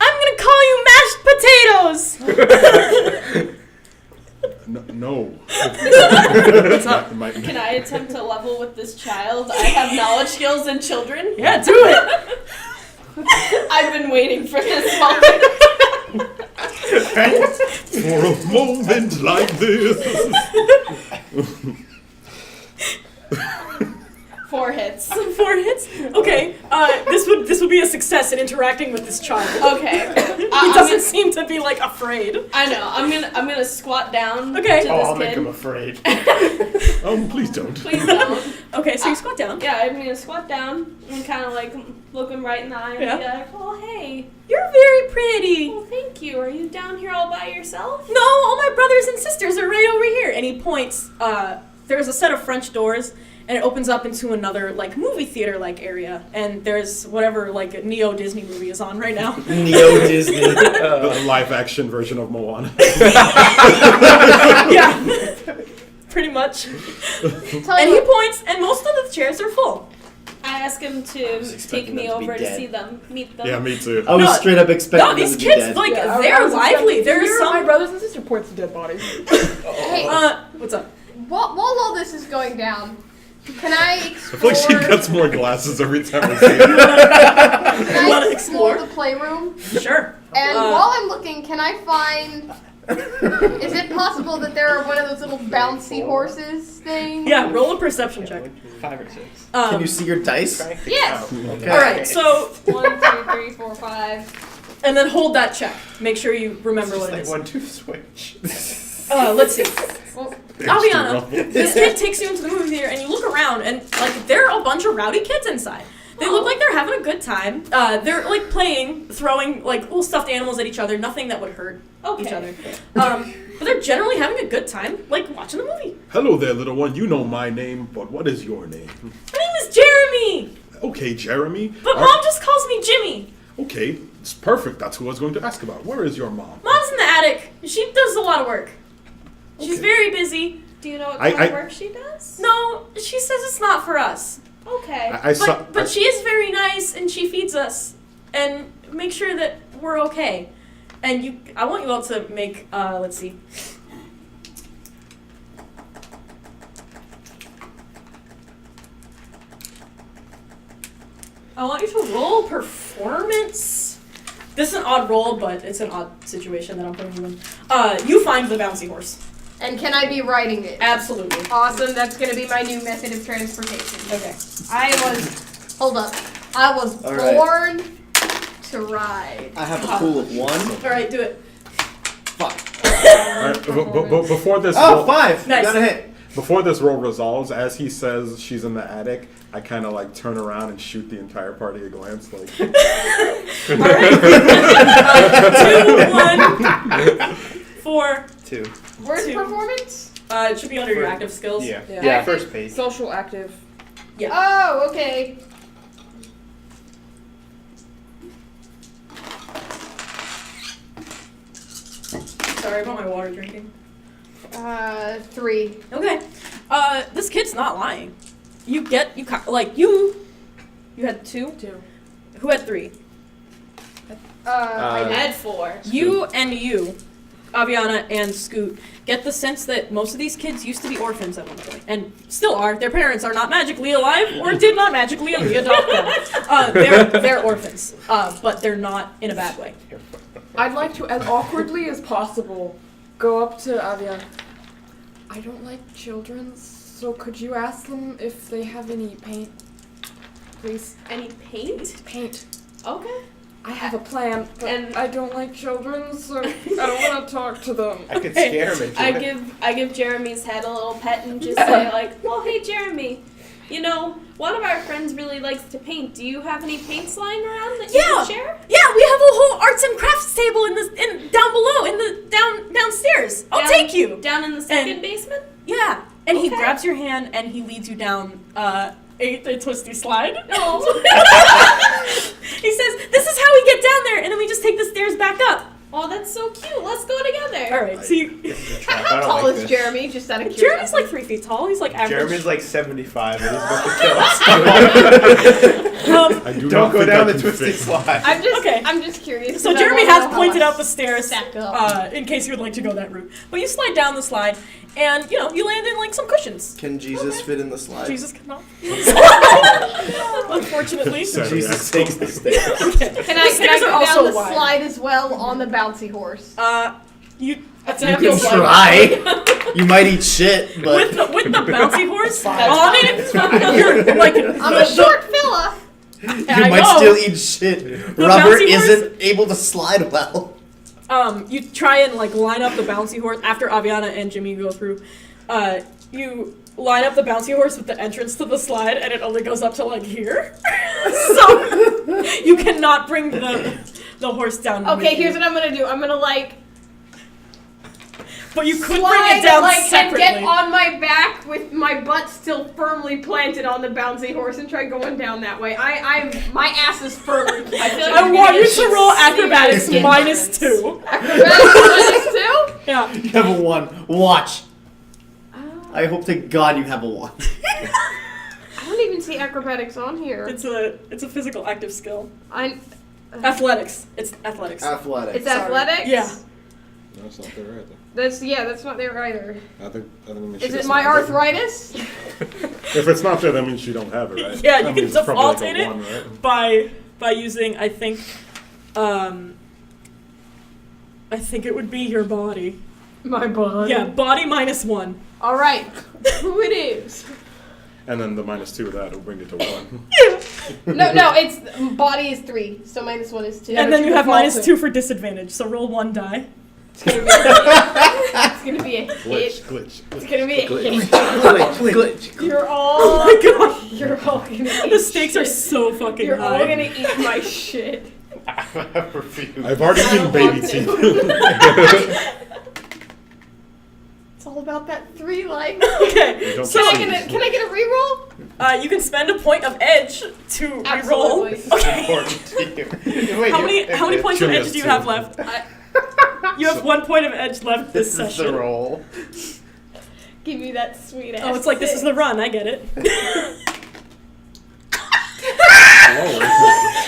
"I'm gonna call you mashed potatoes." No. Can I attempt to level with this child? I have knowledge skills in children. Yeah, do it. I've been waiting for this moment. For a moment like this. 4 hits. 4 hits. Okay. This would be a success in interacting with this child. Okay. He doesn't seem to be like afraid. I know. I'm gonna squat down Okay. to this I'll kid. make him afraid. Please don't. Please don't. Okay, so you squat down. Yeah, I'm gonna squat down and kind of like look him right in the eye and Yeah. be like, "Oh, hey. You're very pretty. Well, thank you. Are you down here all by yourself?" No, all my brothers and sisters are right over here. And he points. There's a set of French doors, and it opens up into another like movie theater like area. And there's whatever like Neo Disney movie is on right now. Neo Disney. The live action version of Moana. Yeah, pretty much. And he points, and most of the chairs are full. I ask him to was take expecting me them to be over to dead. see them, meet them. Yeah, me too. I was No, straight up expecting No, them these to be kids, dead. like, Yeah, I they're was lively. expecting to There's hear my some. brothers and sisters points to dead bodies. Hey, What's up? while all this is going down, can I I explore? feel like she gets more glasses every time we see her. Can I wanna explore explore? the playroom? Sure. And Uh, while I'm looking, can I find? Is it possible that there are one of those little bouncy horses things? Yeah, roll a perception check. 5 or 6. Can you see your dice? Yes. Okay. All right, so 1, 2, 3, 4, 5. and then hold that check. Make sure you remember It's what it like is. 1-2 switch. Let's see. Well, Aviana, this kid takes you into the movie theater, and you look around, and like there are a bunch of rowdy kids inside. They look like they're having a good time. They're like playing, throwing like little stuffed animals at each other. Nothing that would hurt each other. But they're generally having a good time, like watching the movie. Hello there, little one. You know my name, but what is your name? My name is Jeremy, Okay, Jeremy. but Mom just calls me Jimmy. Okay, it's perfect. That's who I was going to ask about. Where is your mom? Mom's in the attic. She does a lot of work. She's Okay. very busy. Do you know what I- kind of I- work she does? No, she says it's not for us. Okay. I saw. But she is very nice, and she feeds us, and make sure that we're okay. And I want you all to make. Let's see. I want you to roll performance. This is an odd roll, but it's an odd situation that I'm putting you in. You find the bouncy horse. and can I be riding it? Absolutely. Awesome. That's gonna be my new method of transportation. Okay. I was. Hold up. I was All right. born to ride. I have a pool of 1. All right, do it. Fuck. Alright, before this. Oh, roll, 5! Nice. Got a hit. Before this roll resolves, as he says she's in the attic, I kind of like turn around and shoot the entire party a glance, like. All right. 2, 1, 4. 2. Where's 2. performance? It should be under your active skills. Yeah. Yeah. First page. Social active. Oh, okay. Sorry about my water drinking. 3. Okay. This kid's not lying. You had 2. 2. Who had 3? I I had 4. You and you, Aviana and Scoot, get the sense that most of these kids used to be orphans at one point, and still are. Their parents are not magically alive, or did not magically adopt them. They're orphans, but they're not in a bad way. I'd like to, as awkwardly as possible, go up to Avian. I don't like children, so could you ask them if they have any paint, please? Any paint? Paint. Okay. I have a plan, but And- I don't like children, so I don't want to talk to them. I could scare him into it. I give Jeremy's head a little pet and just say like, well, hey Jeremy, you know, one of our friends really likes to paint. Do you have any paints lying around that you can share? Yeah, we have a whole arts and crafts table down below downstairs. I'll take you. Down in the second basement? Yeah, and he Okay. grabs your hand and he leads you down a twisty slide. No. He says, "This is how we get down there, and then we just take the stairs back up." Oh, that's so cute. Let's go together. All right, so you, How tall is Jeremy? Just out of curiosity. Jeremy's like 3 feet tall. He's like average. Jeremy's like 75 and he's about to kill us. I do Don't not go think down I the can twisted fit. slide. I'm just curious. So 'cause I Jeremy wanna has know how pointed I out the stairs stack up. in case you would like to go that route. But you slide down the slide, and you land in like some cushions. Can Jesus fit in the slide? Jesus cannot. Unfortunately. Sorry, Jesus I- takes the stairs. Can I stairs go are also down the wide. slide as well on the bouncy horse? You You can try. You might eat shit, with but the bouncy horse on it. You're like I'm a short fella. you I might know. still eat shit. The Rubber bouncy horse- isn't able to slide well. You try and like line up the bouncy horse after Aviana and Jimmy go through. You line up the bouncy horse with the entrance to the slide, and it only goes up to like here. So you cannot bring the horse down. Okay, with here's you. what I'm gonna do. I'm gonna like But you could bring slide it down like and separately. get on my back with my butt still firmly planted on the bouncy horse and try going down that way. My ass is firmly planted. I feel like I you're want gonna you get to roll serious acrobatics skin -2. Acrobatics -2? Yeah. You have a 1. Watch. I hope to God you have a 1. I don't even see see acrobatics on here. It's a physical active skill. Athletics. It's athletics. Athletics. It's athletics. Yeah. No, it's not there either. That's not there either. I think it means Is it my arthritis? If it's not there, that means you don't have it, right? Yeah, That you can means it's probably default like in a it one, right? by using I think it would be your body. My body. Yeah, body -1. All right. Who it is? And then the -2 of that will bring it to 1. No. It's body is 3, so -1 is 2. And then you have -2 for disadvantage. So roll 1 die. It's gonna be a hit. Glitch. It's gonna be a hit. Glitch. You're all. Oh my god. You're all gonna eat. The stakes are so fucking You're high. all gonna eat my shit. I refuse. I've already eaten baby teeth. It's all about that 3 life. Okay. Don't So succeed. Can I get a reroll? you can spend a point of edge to reroll. Absolutely. Okay. Important to you. Wait, How many points of Jimmy edge has do you 2. have left? You have 1 point of edge left this This is session. the roll. Give me that sweet ass. Oh, it's like this is the run. I get it.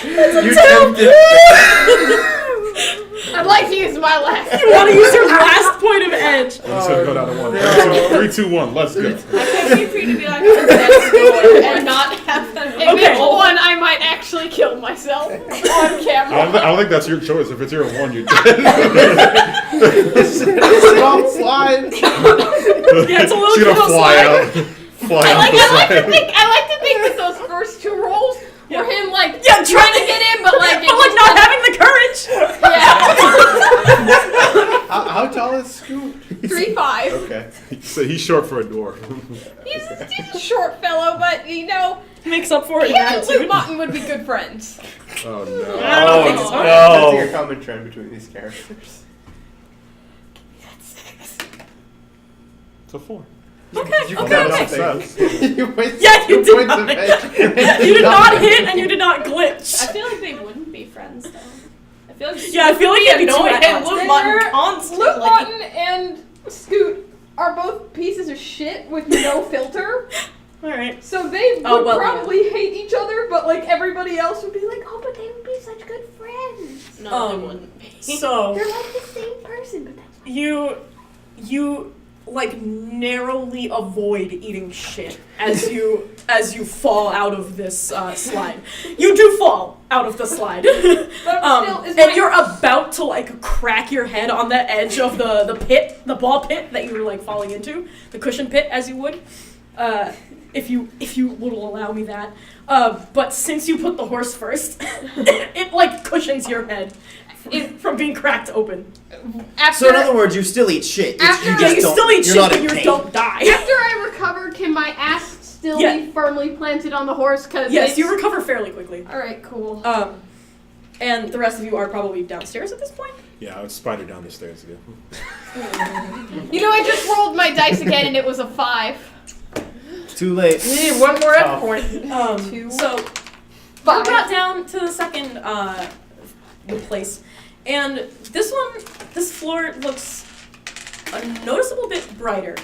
You tempted. I'd like to use my last. You want to use your last point of edge. I'm just gonna go down to 1. 3, 2, 1. Let's go. I can't wait for you to be like, let's go and not have them. If it's 1, I might actually kill myself on camera. I don't think that's your choice. If it's your 1, you're dead. Don't slide. Yeah, it's a little She's gonna kill fly slide. out. Fly I out like the to side. think that those first 2 rolls were him like Yeah, trying to get in, but like not having the courage. How tall is Scoot? 3'5". Okay. So he's short for a dwarf. He's a short fellow, but Makes up for it in him and Luke attitude. Mutton would be good friends. Oh no. I don't think so. That's like a common trend between these characters. It's a 4. Okay. You Well, Okay. that's Okay. success. You wasted Yeah, you 2 did points not. of edge. You did not hit and you did not glitch. I feel like they wouldn't be friends though. I feel like Yeah, I feel like you'd be too annoyed at and odds. Luke Mutton Luke constantly. Mutton and Scoot are both pieces of shit with no filter. Alright. So they would Oh, well, probably hate each other, but like everybody else would be like, oh, but they would be such good friends. No, they wouldn't be. So They're like the same person, but that's you like narrowly avoid eating shit as you fall out of this slide. You do fall out of the slide. still, is and my- you're about to like crack your head on the edge of the pit, the ball pit that you were like falling into, the cushion pit as you would. If you will allow me that. But since you put the horse first, it like cushions your head from being cracked open. after So in other words, you still eat shit. It's, After- you Yeah, just you don't, still eat you're shit, not but in you pain. don't die. after I recover, can my ass still Yeah. be firmly planted on the horse? Cause Yes, it's... you recover fairly quickly. All right, cool. And the rest of you are probably downstairs at this point. Yeah, I would spider down the stairs again. I just rolled my dice again, and it was a 5. Too late. We need 1 more F point. So you 5. got down to the second the place, and this floor looks a noticeable bit brighter.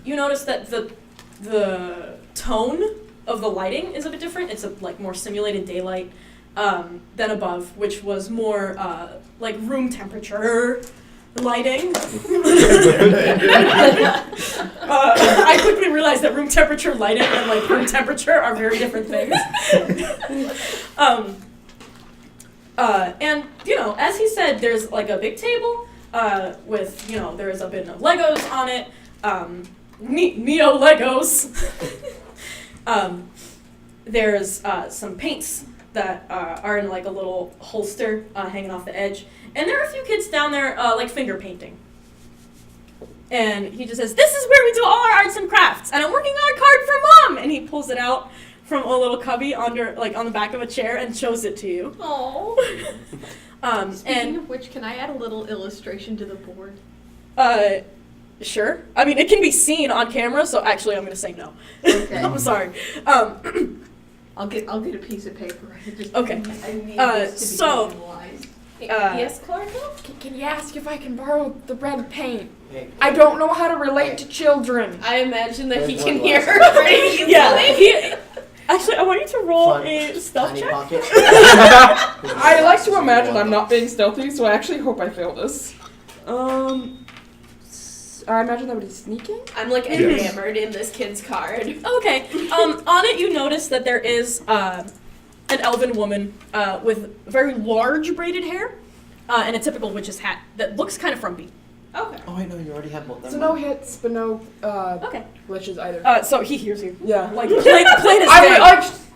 You notice that the tone of the lighting is a bit different. It's a like more simulated daylight than above, which was more like room temperature lighting. I quickly realized that room temperature lighting and like room temperature are very different things. And as he said, there's like a big table with there is a bit of Legos on it. Neo Legos. There's some paints that are in like a little holster hanging off the edge, and there are a few kids down there like finger painting. And he just says, "This is where we do all our arts and crafts, and I'm working on a card for Mom." And he pulls it out from a little cubby under like on the back of a chair and shows it to you. Oh. Speaking of which, can I add a little illustration to the board? Sure. I mean, it can be seen on camera, so actually I'm going to say no. Okay. I'm sorry. I'll get a piece of paper. Okay. I need this to be so- visualized. Yes, Chlorophyll? Can you ask if I can borrow the red paint? Hey. I don't know how to relate to children. I imagine that he There's can one hear last her one. pretty easily. Yeah, Actually, I want you to roll Fun, a stealth tiny check. pocket. I like to imagine I'm not being stealthy, so I actually hope I fail this. I imagine that would be sneaking. I'm like enamored in this kid's card. Okay. On it, you notice that there is an elven woman with very large braided hair and a typical witch's hat that looks kind of frumpy. Okay. Oh, I know you already have both. So no hits, but no Okay. glitches either. So he hears you. Yeah. Like plain as day.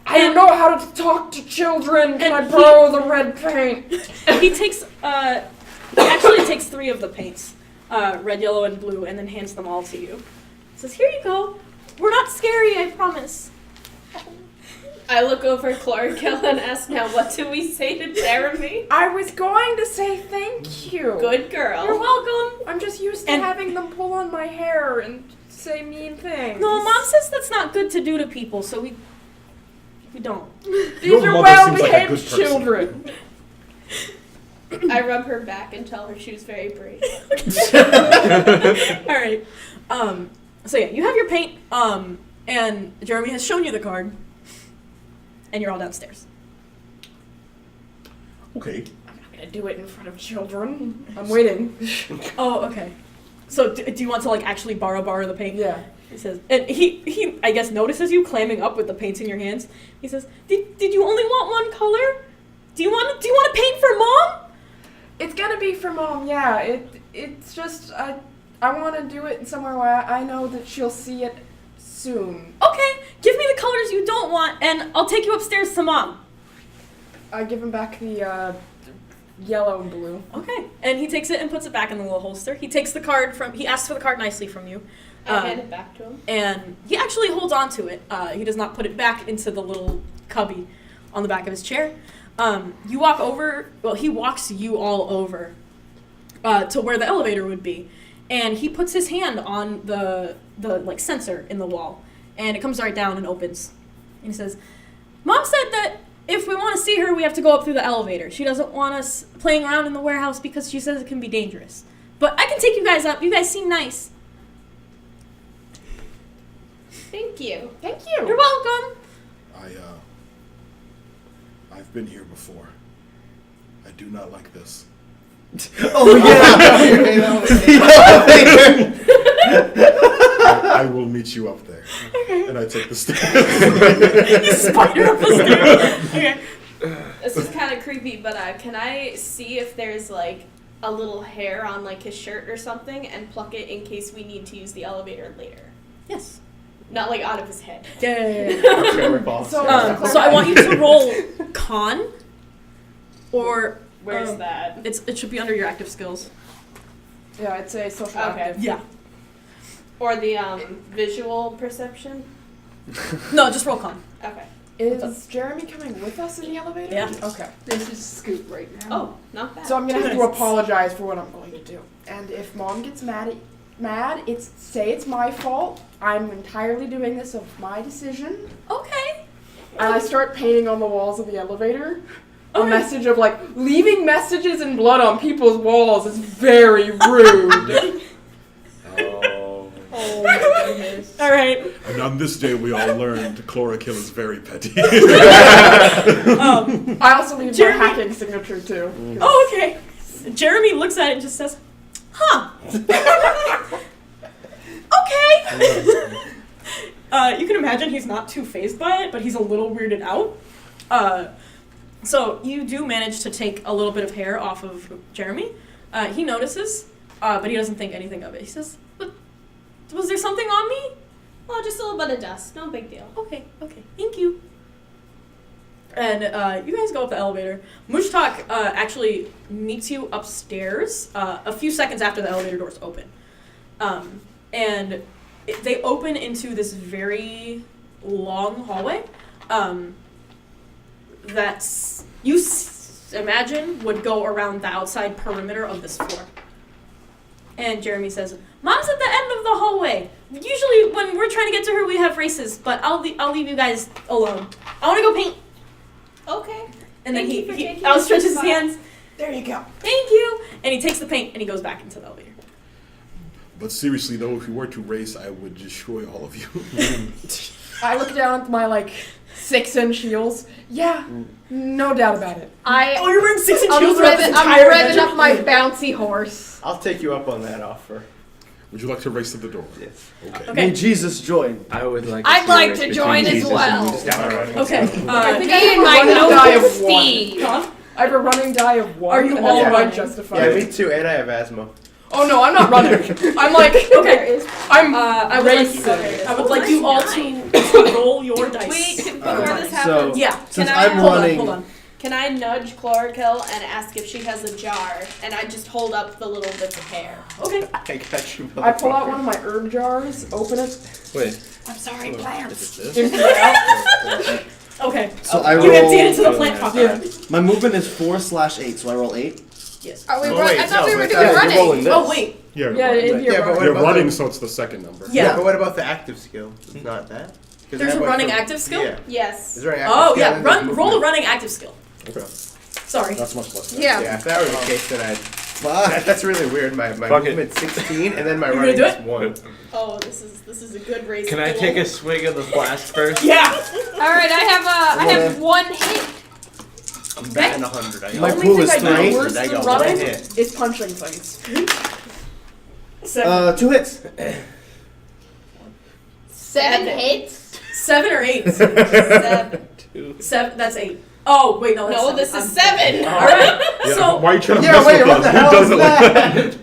I don't know how to talk to children. Can I borrow the red paint? He takes. He actually takes 3 of the paints, red, yellow, and blue, and then hands them all to you. He says, "Here you go. We're not scary, I promise." I look over Chlorophyll and ask, now what do we say to Jeremy? I was going to say thank you. Good girl. You're welcome. I'm just used to And- having them pull on my hair and say mean things. No, Mom says that's not good to do to people, so we don't. These Your are mother seems like a well-behaved good person. children. I rub her back and tell her she was very brave. All right. So yeah, you have your paint. And Jeremy has shown you the card. And you're all downstairs. Okay. I'm not gonna do it in front of children. I'm waiting. Oh, okay. So do you want to like actually borrow the paint? Yeah. He says, and he I guess notices you clamming up with the paints in your hands. He says, "Did you only want one color? Do you want to paint for Mom?" It's gonna be for Mom. Yeah. It's just I want to do it somewhere where I know that she'll see it soon. Okay, give me the colors you don't want, and I'll take you upstairs to Mom. I give him back the yellow and blue. Okay, and he takes it and puts it back in the little holster. He takes the card he asks for the card nicely from you. I hand it back to him. And he actually holds on to it. He does not put it back into the little cubby on the back of his chair. You walk over, well, he walks you all over to where the elevator would be. And he puts his hand on the like sensor in the wall. And it comes right down and opens. And he says, "Mom said that if we want to see her, we have to go up through the elevator. She doesn't want us playing around in the warehouse because she says it can be dangerous. But I can take you guys up. You guys seem nice." Thank you. Thank you. You're welcome. I've been here before. I do not like this. Oh yeah. I will meet you up there. And I take the stairs. You spider up the stairs. Okay. This is kind of creepy, but can I see if there's like a little hair on like his shirt or something and pluck it in case we need to use the elevator later? Yes. Not like out of his head. Yeah. So I want you to roll con, or Where's that? it should be under your active skills. Yeah, I'd say social Okay. active. Yeah. Or the visual perception? No, just roll con. Okay. Is Jeremy coming with us in the elevator? Yeah. Okay. This is Scoot right now. Oh, not bad. So I'm gonna have to Nice. apologize for what I'm going to do. And if Mom gets mad, it's my fault. I'm entirely doing this of my decision. Okay. And I start painting on the walls of the elevator a Okay. message of like leaving messages in blood on people's walls is very rude. Oh my goodness. All right. And on this day, we all learned Chlorophyll is very petty. I also leave Jeremy- my hacking signature too. Oh, okay. Jeremy looks at it and just says, "Huh." Okay. You can imagine he's not too fazed by it, but he's a little weirded out. So you do manage to take a little bit of hair off of Jeremy. He notices, but he doesn't think anything of it. He says, "But was there something on me?" Well, just a little bit of dust. No big deal. Okay, thank you. And you guys go up the elevator. Mushtak actually meets you upstairs a few seconds after the elevator doors open. And they open into this very long hallway that's, imagine, would go around the outside perimeter of this floor. And Jeremy says, "Mom's at the end of the hallway. Usually when we're trying to get to her, we have races, but I'll leave you guys alone. I want to go paint." Okay. And then Thank you for he taking outstretches this his spot. hands. There you go. "Thank you." And he takes the paint and he goes back into the elevator. But seriously, though, if we were to race, I would destroy all of you. I look down at my, 6-inch heels. Yeah, no doubt about it. Oh, you're wearing 6-inch I'm heels throughout this revving entire up my bouncy horse. I'll take you up on that offer. Would you like to race to the door? Yes. Okay. Okay. May Jesus join. I would like. I'd like to between join as Jesus well. and Shadowrun. Okay. I think Me I and have a my running die noble of 1. steed. Huh? I have a running die of 1. Are you and all that's running? justified. Yeah, me too, and I have asthma. Oh no, I'm not running. I'm Okay. I'm I would racing. like you all to roll your dice. Wait, before Alright, this so- happens, Yeah. Since Can I- I'm Hold on. running, Hold on. can I nudge Chlorokill and ask if she has a jar? And I just hold up the little bits of hair. Okay. I got you, I pull out motherfucker. one of my herb jars, open it, Wait. I'm sorry, plants. Is it empty it out. Okay. So I You roll. empty it into the plant pocket. Yeah. My movement is 4/8, so I roll 8. Yes. Are we Oh, run- wait, I thought no, we were but doing you're running. rolling this. Oh wait. Yeah, Yeah, in here. Yeah, but what you're about running, the- so it's the second number. Yeah. But what about the active skill? It's not that. 'Cause There's I a have, running from- active skill? Yeah. Yes. Is there an active Oh skill yeah. and Roll there's a movement? running active skill. Okay. Sorry. That's much less. Yeah. Yeah, if that were the case, then I'd. Fuck. That's really weird. My Fuck it. movement's 16, and then my You gonna running do is it? 1. Oh, this is a good race. Can I take a swig of the flask first? Yeah. All right, I have one hit. I'm batting 100. I My The only pool thing is I do 3. worse I than got running one hit. is punching things. 2 hits. 7 hits? 7 or 8. 7. 7. That's 8. Oh wait, no. That's No, 7. this is I'm- 7. All right. Yeah, So why are you trying to Yeah, mess wait, with what us? the Who hell does is it like that?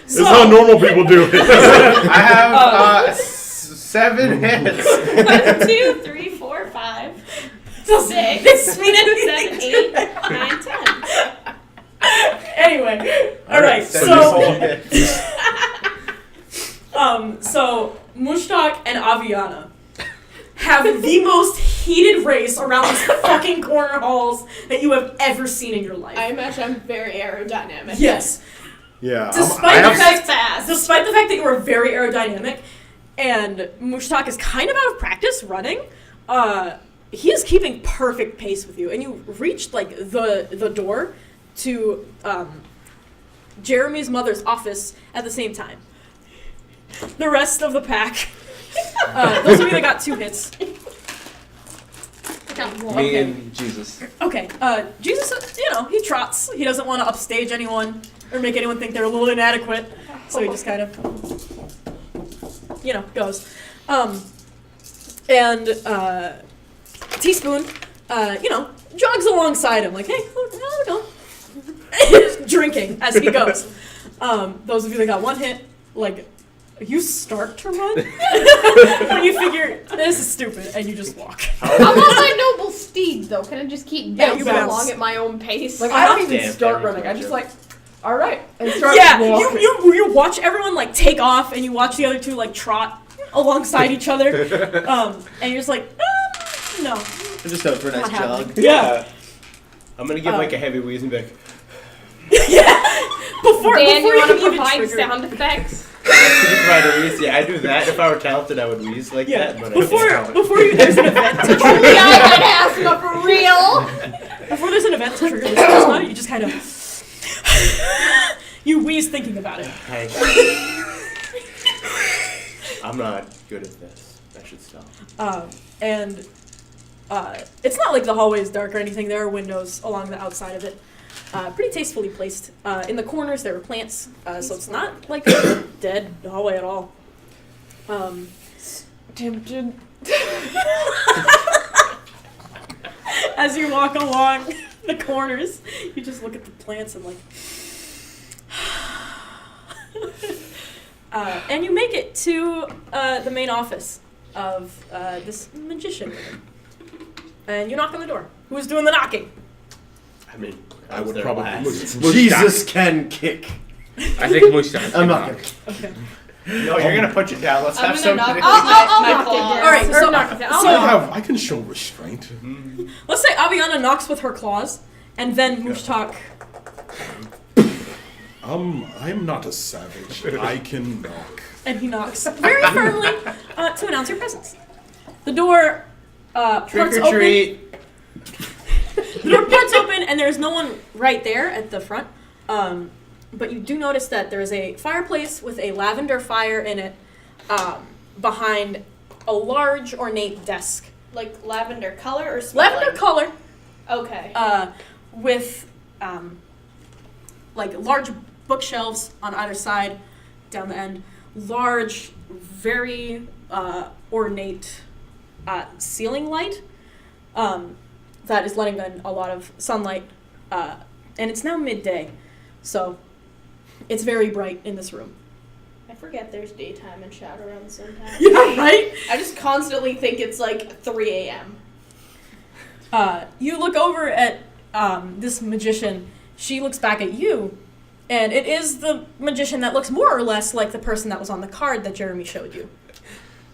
It's how normal people do it. I have 7 hits. 1, 2, 3, 4, 5, 6, This mean 7, 8, 9, 10. Anyway. All right. Seven So whole hits. so Mushtak and Aviana have the most heated race around these fucking corner halls that you have ever seen in your life. I imagine I'm very aerodynamic. Yes. Yeah. Despite the fact fast. that you are very aerodynamic, and Mushtak is kind of out of practice running, he is keeping perfect pace with you, and you reached the door to Jeremy's mother's office at the same time. The rest of the pack, those of you that got 2 hits. Me and Jesus. Okay, Jesus, he trots. He doesn't want to upstage anyone or make anyone think they're a little inadequate, so he just kind of, goes. And Teaspoon, jogs alongside him, like, hey, how's it going? Drinking as he goes. Those of you that got 1 hit, you start to run when you figure this is stupid, and you just walk. I'm on my noble steed, though. Can I just keep Yeah, you bouncing bounce. along at my own pace? I don't even Damn, start that running. I was just my all right, and start Yeah, walking. you watch everyone take off, and you watch the other 2 trot alongside each other, and you're just like, no. I'm just out for a nice Not happening. jog. Yeah. I'm gonna give a heavy wheeze and be like, Before Dan, you you want to can even provide trigger. sound effects? try to wheeze. Yeah, I do that. If I were talented, I would wheeze like that. But Before there's an event to Yeah, trigger. I got asthma for real. Before there's an event to trigger this asthma, you just kind of you wheeze thinking about it. I'm not good at this. I should stop. And it's not like the hallway is dark or anything. There are windows along the outside of it. Pretty tastefully placed. In the corners there are plants, so it's not like a dead hallway at all. Tempted. As you walk along the corners, you just look at the plants and and you make it to the main office of this magician. And you knock on the door. Who's doing the knocking? I mean, I would there probably. last. Jesus can kick. I think Mushtak. I'm not gonna. Okay. No, you're gonna put it down. Let's I'm have gonna something. knock I'll my knock it claws. down. All right, so- knock it down. so- I can show restraint. Let's say Aviana knocks with her claws, and then Mushtak. I'm not a savage. I can knock. And he knocks very firmly to announce your presence. The door Trick parts or open. treat. The door parts open, and there's no one right there at the front. But you do notice that there is a fireplace with a lavender fire in it behind a large ornate desk. Like lavender color or smelling? Lavender color. Okay. With like large bookshelves on either side, down the end. Large, very ornate ceiling light that is letting in a lot of sunlight. And it's now midday, so it's very bright in this room. I forget there's daytime in Shadowrun sometimes. Yeah, right? I just constantly think it's like 3 a.m. You look over at this magician. She looks back at you, and it is the magician that looks more or less like the person that was on the card that Jeremy showed you.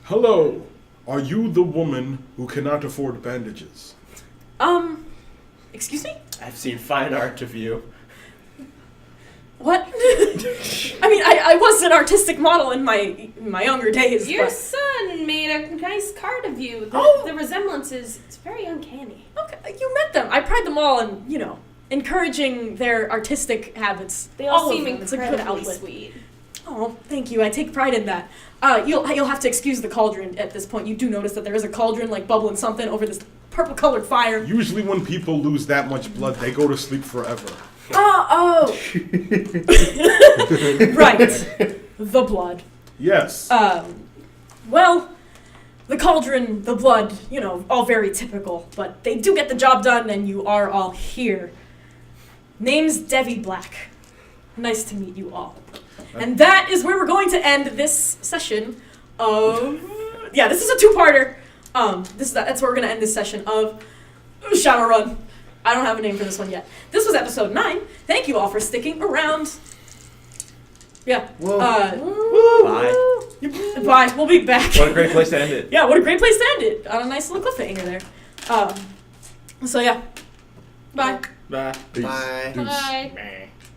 Hello. Are you the woman who cannot afford bandages? Excuse me? I've seen fine art of you. What? I mean, I was an artistic model in my younger days. Your but... son made a nice card of you. The resemblance it's very uncanny. Okay, you met them. I pride them all in, encouraging their artistic habits. They all of seem them. It's a good incredibly outlet. sweet. Oh, thank you. I take pride in that. You'll have to excuse the cauldron at this point. You do notice that there is a cauldron, like, bubbling something over this purple-colored fire. Usually when people lose that much blood, they go to sleep forever. Oh! Right. The blood. Yes. Well, the cauldron, the blood, all very typical, but they do get the job done, and you are all here. Name's Devi Black. Nice to meet you all. And that is where we're going to end this session of... Yeah, this is a two-parter. That's where we're going to end this session of Shadowrun. I don't have a name for this one yet. This was episode 9. Thank you all for sticking around. Yeah. Whoa. Bye. Bye. We'll be back. What a great place to end it. Yeah, what a great place to end it. On a nice little cliffhanger there. So yeah. Bye. Bye. Peace. Bye. Deuce. Bye.